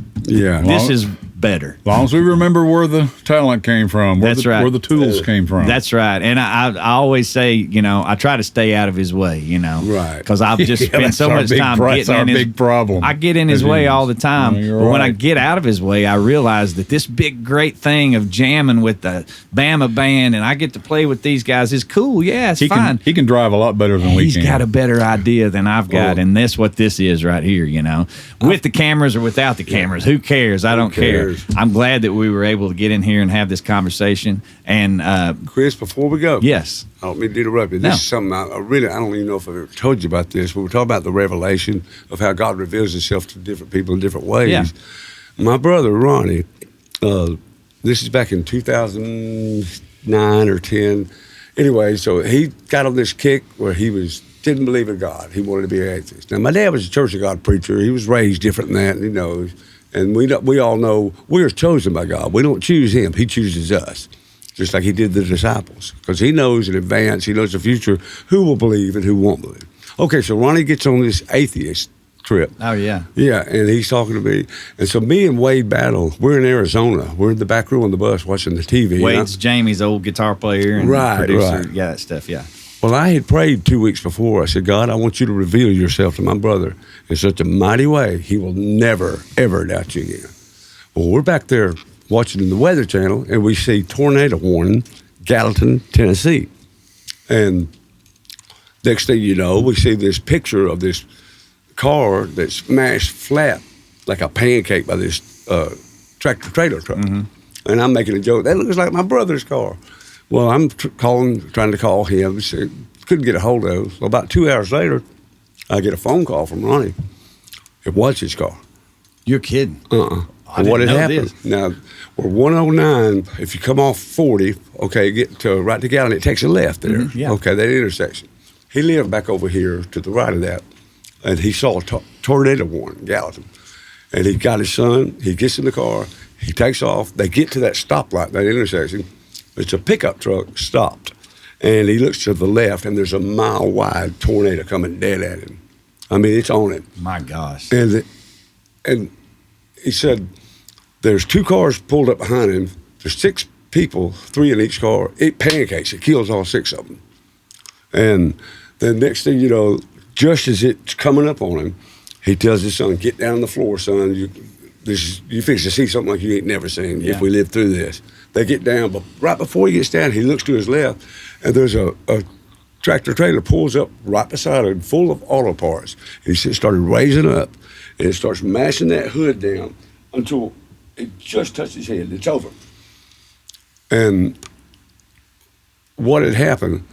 better. As long as we remember where the talent came from, where the tools came from. That's right. And I always say, I try to stay out of his way, Right. because I've just spent so much time getting in his big problem. I get in his way all the time. But when I get out of his way, I realize that this big, great thing of jamming with the Bama Band and I get to play with these guys is cool. Yeah, it's fine. He can drive a lot better than we can. He's got a better idea than I've got, and that's what this is right here, With the cameras or without the cameras, who cares? I don't care. I'm glad that we were able to get in here and have this conversation. And Chris, before we go, yes, I don't mean to interrupt you. This is something I don't even know if I've ever told you about this. But we're talking about the revelation of how God reveals Himself to different people in different ways. Yeah. My brother Ronnie, this is back in 2009 or 10. Anyway, so he got on this kick where he didn't believe in God. He wanted to be an atheist. Now, my dad was a Church of God preacher. He was raised different than that, And we all know we are chosen by God. We don't choose Him. He chooses us, just like He did the disciples, because He knows in advance, He knows the future, who will believe and who won't believe. Okay, so Ronnie gets on this atheist trip. Oh, yeah. Yeah, and he's talking to me. And so me and Wade Battle, we're in Arizona. We're in the back row on the bus watching the TV. Wade's Jamie's old guitar player and producer. Right. Yeah, that stuff, yeah. Well, I had prayed 2 weeks before. I said, God, I want you to reveal yourself to my brother in such a mighty way he will never, ever doubt you again. Well, we're back there watching the Weather Channel, and we see tornado warning, Gallatin, Tennessee. And next thing you know, we see this picture of this car that's smashed flat like a pancake by this tractor-trailer truck. Mm-hmm. And I'm making a joke, that looks like my brother's car. Well, I'm trying to call him. Couldn't get a hold of him. So about 2 hours later, I get a phone call from Ronnie. It was his car. You're kidding? What had happened? Now, we're 109. If you come off 40, okay, get to right to Gallatin, it takes a left there. Mm-hmm, yeah. Okay, that intersection. He lived back over here to the right of that, and he saw a tornado warning, Gallatin. And he got his son. He gets in the car. He takes off. They get to that stoplight, that intersection. It's a pickup truck stopped, and he looks to the left, and there's a mile-wide tornado coming dead at him. I mean, it's on him. My gosh. And he said there's 2 cars pulled up behind him. There's 6 people, 3 in each car. It pancakes. It kills all 6 of them. And the next thing you know, just as it's coming up on him, he tells his son, get down on the floor, son. You fix to see something like you ain't never seen if we live through this. They get down, but right before he gets down, he looks to his left, and there's a tractor-trailer pulls up right beside him, full of auto parts. And he started raising up, and it starts mashing that hood down until it just touched his head. It's over. And what had happened,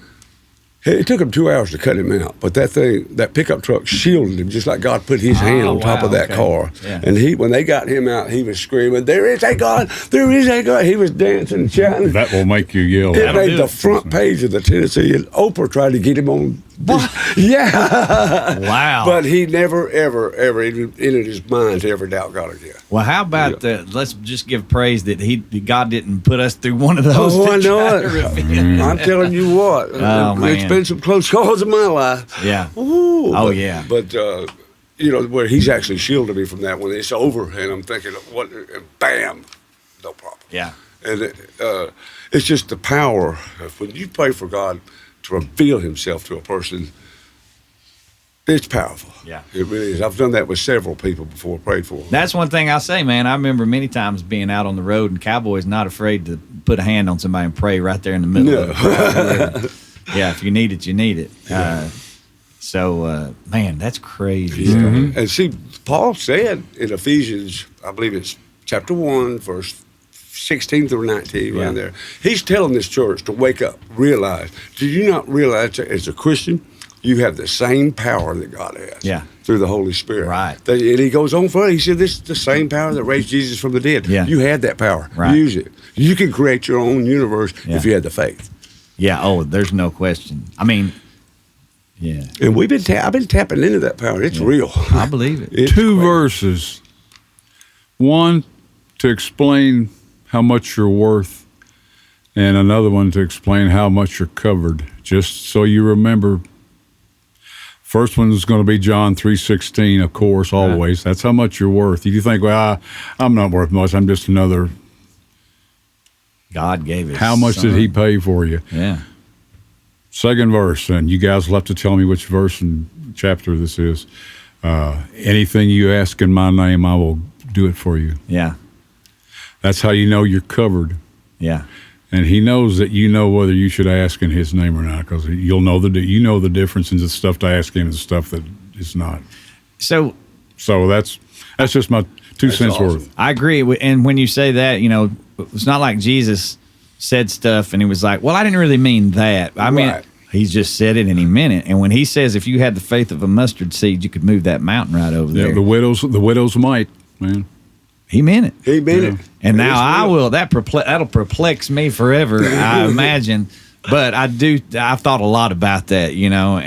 it took him 2 hours to cut him out, but that pickup truck shielded him, just like God put His hand on top of that car. Yeah. And when they got him out, he was screaming, "There is a God! There is a God!" He was dancing and shouting. That will make you yell. It made the front page of the Tennessee, and Oprah tried to get him on. Yeah. Wow. But he never, ever, ever entered his mind to ever doubt God again. Well, how about let's just give praise that God didn't put us through one of those. Oh, I know it. I'm telling you what. It's been some close calls in my life. Yeah. Ooh, yeah. But, where He's actually shielded me from that when it's over, and I'm thinking, what, and bam, no problem. Yeah. And it's just the power of when you pray for God to reveal Himself to a person, it's powerful. Yeah. It really is. I've done that with several people before, prayed for them. That's one thing I say, man. I remember many times being out on the road, and Cowboy's not afraid to put a hand on somebody and pray right there in the middle of it. Yeah, if you need it, you need it. Yeah. Man, that's crazy. Yeah. Mm-hmm. And see, Paul said in Ephesians, I believe it's chapter 1, verse 16 through 19, around there. He's telling this church to wake up, realize. Do you not realize that as a Christian, you have the same power that God has through the Holy Spirit? Right. And he goes on further. He said, this is the same power that raised Jesus from the dead. Yeah. You had that power. Right. Use it. You can create your own universe if you had the faith. Yeah. Oh, there's no question. I mean, yeah. And I've been tapping into that power. It's real. I believe it. It's 2 verses. One to explain how much you're worth, and another one to explain how much you're covered. Just so you remember, 1 First one's going to be John 3:16, of course, always. That's how much you're worth. If you think, well, I'm not worth much, I'm just another. God gave us. How much son. did he pay for you? Yeah. Second verse, and you guys will have to tell me which verse and chapter this is. Anything you ask in my name, I will do it for you. Yeah. That's how you know you're covered. Yeah. And he knows that you know whether you should ask in his name or not, because you'll know the difference in the stuff to ask him and the stuff that is not. So that's just my 2 cents awesome. worth. I agree. And when you say that, you know, it's not like Jesus said stuff and he was like, well, I didn't really mean that. I mean, Right. he just said it and he meant it. And when he says, if you had the faith of a mustard seed, you could move that mountain right over Yeah, there. the widows might, man. He meant it. He meant it. And It now is I real. will. That'll perplex me forever, I imagine. But I've thought a lot about that, you know,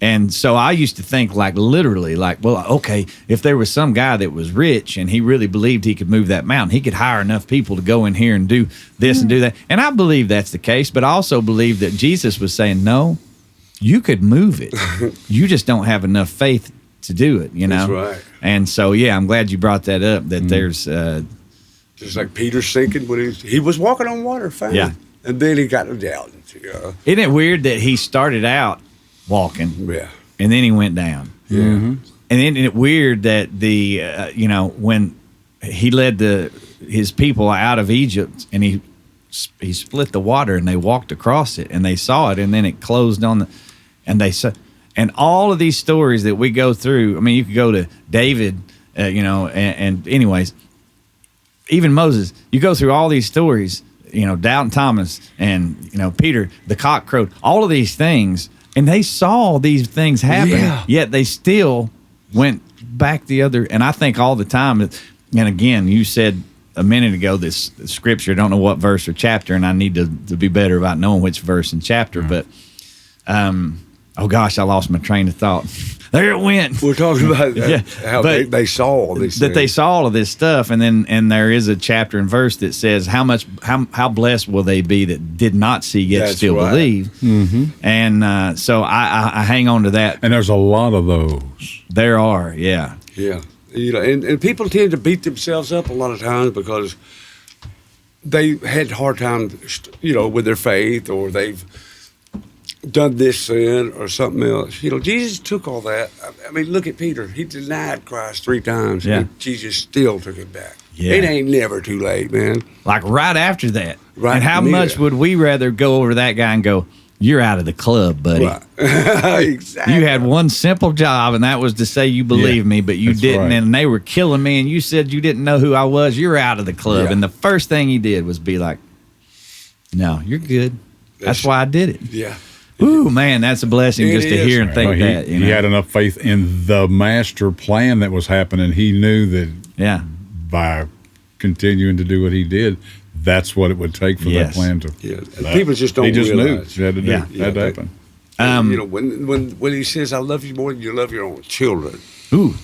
and so I used to think like literally like, well, okay, if there was some guy that was rich and he really believed he could move that mountain, he could hire enough people to go in here and do this and do that. And I believe that's the case, but I also believe that Jesus was saying, no, you could move it. You just don't have enough faith to do it, you know? That's right. And so, yeah, I'm glad you brought that up, that there's Just like Peter sinking when he was walking on water, fine. Yeah. And then he got down. Isn't it weird that he started out walking Yeah. and then he went down? Yeah. And then it weird that when he led his people out of Egypt and he split the water and they walked across it and they saw it and then it closed on and they saw, and all of these stories that we go through. I mean, you could go to David, and anyways, even Moses. You go through all these stories. You know, Doubting Thomas and, you know, Peter, the cock crowed, all of these things, and they saw these things happen, yet they still went back the other. And I think all the time, and again, you said a minute ago this scripture, I don't know what verse or chapter, and I need to be better about knowing which verse and chapter, but oh gosh, I lost my train of thought. There it went. We're talking about how but they saw all these that things. they saw all of this stuff, and there is a chapter and verse that says how blessed will they be that did not see yet That's still right. believe. Mm-hmm. And so I hang on to that. And there's a lot of those. There are, yeah. Yeah. You know, and people tend to beat themselves up a lot of times because they had a hard time, with their faith, or they've done this sin or something else. You know, Jesus took all that. I mean, look at Peter. He denied Christ 3 times. Yeah. And Jesus still took it back. Yeah. It ain't never too late, man. Like right after that. Right And how near. much would we rather go over to that guy and go, you're out of the club, buddy. Right. Exactly. You had one simple job, and that was to say you believe me, but you that's didn't, right. and they were killing me, and you said you didn't know who I was. You're out of the club. Yeah. And the first thing he did was be like, no, you're good. That's why I did it. Yeah. Ooh, man, that's a blessing It just to is. hear and think Well, that. he had enough faith in the master plan that was happening. He knew that Yeah. by continuing to do what he did, that's what it would take for Yes. that plan to. Yeah. People just don't He just realize. knew it had to do. Yeah. It had to Yeah, happen. When he says, I love you more than you love your own children, Ooh,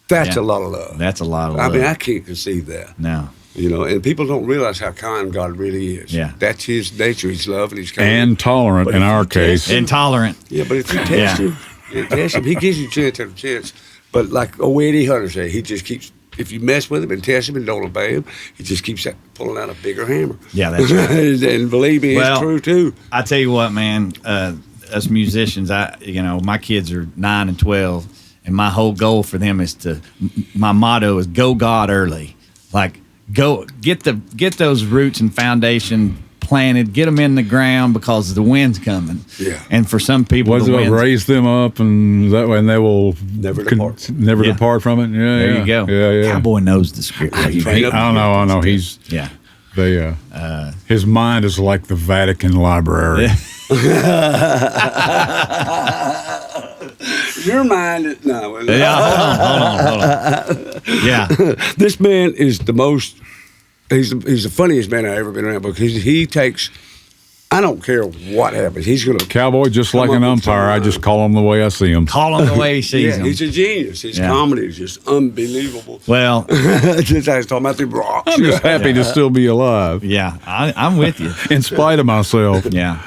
that's Yeah. a lot of love. that's a lot of I love. mean, I can't conceive that. No. And people don't realize how kind God really is. Yeah. That's his nature. He's love and he's kind. And tolerant But in if our you case. test him- Intolerant. Yeah, but if you test Yeah. him, he gives you chance after chance. But like Eddie Hunter said, he just keeps, if you mess with him and test him and don't obey him, he just keeps pulling out a bigger hammer. Yeah, that's right. And believe me, Well, it's true too. I tell you what, man, us musicians, my kids are 9 and 12, and my whole goal for them is my motto is go God early. Like, go get those roots and foundation planted, get them in the ground because the wind's coming. Yeah. And for some people, Was the it wind's, raise them up, and that way, and they will Never depart. never Yeah. depart from it. Yeah, there yeah. you go. Yeah, yeah. Cowboy knows the script. I He- trained up- I know. He's yeah. his mind is like the Vatican Library. Your mind is, no. Yeah, hold on. Yeah. This man is the most, he's the funniest man I've ever been around because he takes, I don't care what happens. He's going to, Cowboy, just like Come an up with umpire, I some- just call him the way I see him. Call him the way he sees yeah, him. he's a genius. His Yeah. comedy is just unbelievable. Well, Just I was talking about the rocks. I'm just happy to still be alive yeah, I'm with you. in spite of myself. Yeah.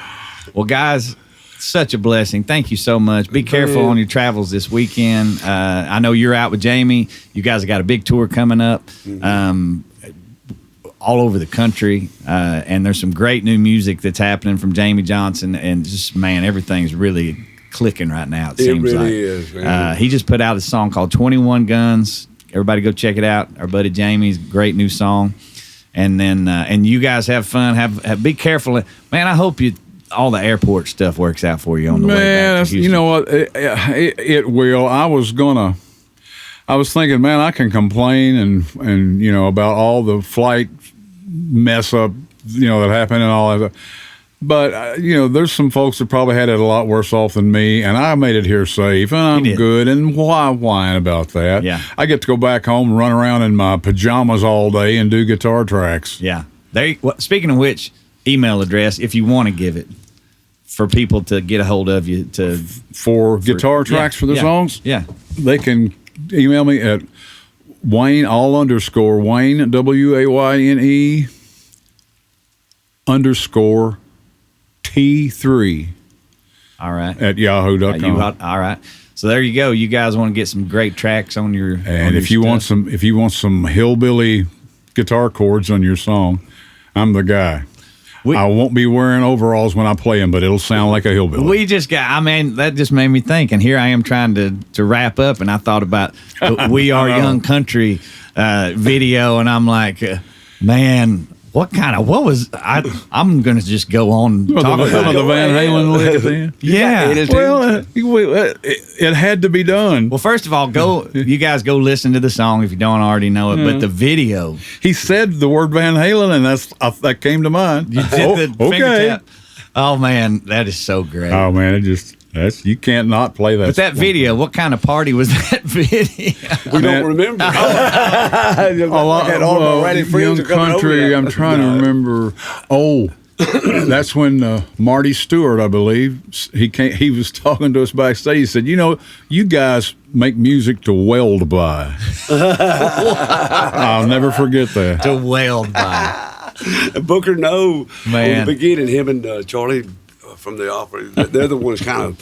Well, guys, Such a blessing. Thank you so much. Be careful on your travels this weekend. I know you're out with Jamie. You guys have got a big tour coming up all over the country. And there's some great new music that's happening from Jamie Johnson. And just, man, everything's really clicking right now, it seems really like. is, man. He just put out a song called 21 Guns. Everybody go check it out. Our buddy Jamie's great new song. And then, and you guys have fun. Have be careful. Man, I hope all the airport stuff works out for you on the way back to Houston. You know what? It will. I was thinking, man, I can complain and about all the flight mess up, that happened and all that. But there's some folks that probably had it a lot worse off than me, and I made it here safe, and I'm good. And why whine about that? Yeah. I get to go back home and run around in my pajamas all day and do guitar tracks. Yeah. Speaking of which, email address, if you want to give it, for people to get a hold of you for guitar tracks for the songs. Yeah, they can email me at Wayne Wayne WAYNE _T3. All right. At yahoo.com. All right. So there you go. You guys want to get some great tracks on your if you want some hillbilly guitar chords on your song, I'm the guy. I won't be wearing overalls when I play them, but it'll sound like a hillbilly. That just made me think, and here I am trying to wrap up, and I thought about the We Are Young Country video, and I'm like, man, I'm going to just go on and talk about the Van Halen lick then? Yeah. It had to be done. Well, first of all, you guys go listen to the song if you don't already know it, but the video. He said the word Van Halen, and that came to mind. You did the finger tap. Oh, man, that is so great. Oh, man, you can't not play that. But that video, what kind of party was that video? We don't remember. Young Country, I'm trying to remember. Oh, that's when Marty Stewart, I believe, he was talking to us backstage. He said, you guys make music to weld by. I'll never forget that. To weld by. Booker No, man. In the beginning, him and Charlie from the opera, they're the ones kind of,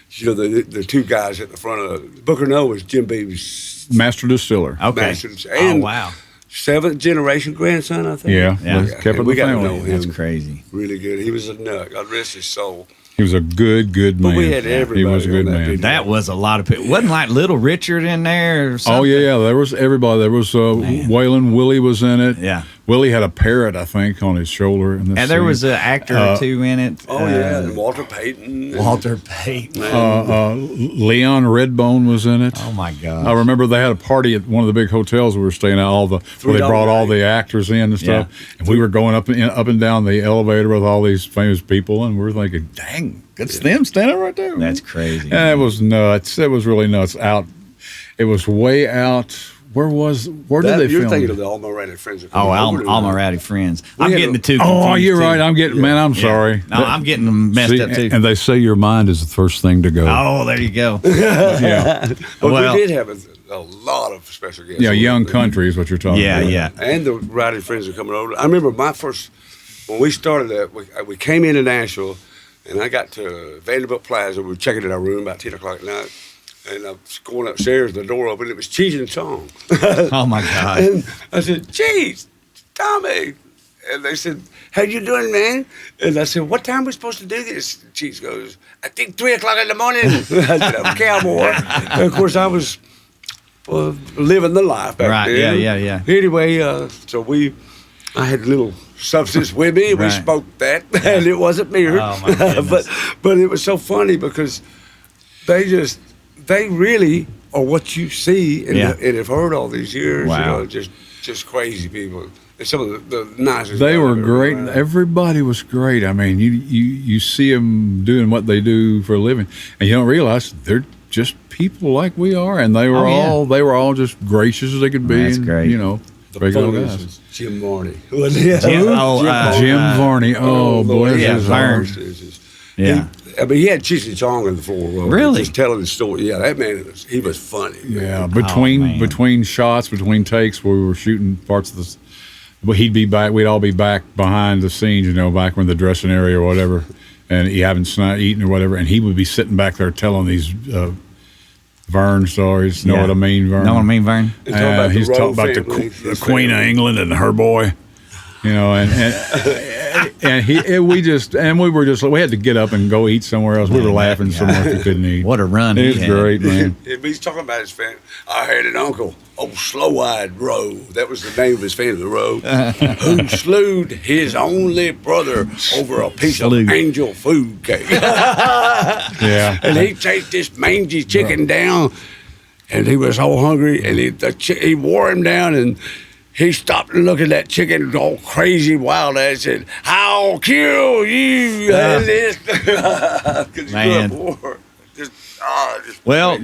the two guys at the front of Booker No is Jim Beam's master distiller. Okay. And wow. 7th generation grandson, I think. Yeah. Kept it the family. That's crazy. Really good. He was a nut. God rest his soul. He was a good man. But we had everybody. He was a good man. Video. That was a lot of people. Wasn't like Little Richard in there or something? Oh, yeah. There was everybody. There was Waylon Willie was in it. Yeah. Willie had a parrot, I think, on his shoulder. And there was an actor or two in it. Oh, yeah. And Walter Payton. Leon Redbone was in it. Oh, my God. I remember they had a party at one of the big hotels we were staying at, where they brought all the actors in and stuff. Yeah. And we were going up and down the elevator with all these famous people, and we were thinking, dang, it's them standing right there. That's crazy. And it was nuts. It was really nuts. It was way out. Where did they film? You're thinking of the Alma Friends. Alma Friends. I'm getting the two. Oh, you're right. Man, I'm sorry. No, I'm getting them messed up too. And they say your mind is the first thing to go. Oh, there you go. Yeah. But we did have a lot of special guests. Yeah, Young Country is what you're talking about. Yeah. And the Rowdy Friends are coming over. I remember when we started that, we came into Nashville, and I got to Vanderbilt Plaza. We were checking in our room about 10 o'clock at night. And I was going upstairs, the door opened, it was Cheech and Chong. Oh, my God. And I said, Cheech, Tommy. And they said, how you doing, man? And I said, what time are we supposed to do this? Cheech goes, I think 3 o'clock in the morning. I said, I'm a cowboy. And of course, I was living the life back then. Yeah. Anyway, I had a little substance with me. We spoke that, and it wasn't beer. Oh, my goodness. but it was so funny because they really are what you see and have heard all these years. Wow. Just crazy people. And some of the nicest. They were great. Everybody was great. I mean, you see them doing what they do for a living, and you don't realize they're just people like we are, and they were all just gracious as they could be. That's great. Regular guys. Jim Varney. Jim Varney. Oh, bless his heart. Yeah. He had Cheech and Chong in the floor. Really? Just telling the story. Yeah, that man, he was funny. Yeah, between shots, between takes, where we were shooting parts of this, he'd be back. We'd all be back behind the scenes, back in the dressing area or whatever. and you haven't eaten or whatever, and he would be sitting back there telling these Vern stories. Know what I mean, Vern? Know what I mean, Vern? He's talking about the Queen of England and her boy. You know, and we had to get up and go eat somewhere else. We were laughing so much we couldn't eat. What a run! It was great, man. He's talking about his family. I had an uncle, Slow-Eyed Roe. That was the name of his family, Roe, who slewed his only brother over a piece of angel food cake. Yeah, and he chased this mangy chicken down, and he was so hungry, and he wore him down, and he stopped and looked at that chicken all crazy wild and said, "I'll kill you." Man. Well,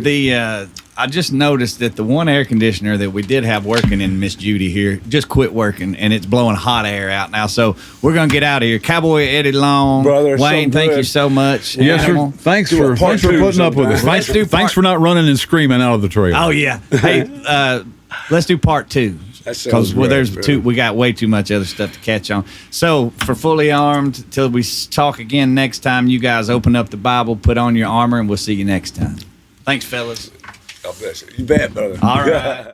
I just noticed that the one air conditioner that we did have working in Miss Judy here just quit working, and it's blowing hot air out now. So we're going to get out of here. Cowboy Eddie Long. Brother, Wayne, so thank you so much. Yes, Animal. sir. Thanks for putting up with us. Thanks for not running and screaming out of the trailer. Oh, yeah. Hey, let's do part 2. Because we got way too much other stuff to catch on. So for Fully Armed, till we talk again next time, you guys open up the Bible, put on your armor, and we'll see you next time. Thanks, fellas. God bless you. You bet, brother. All right.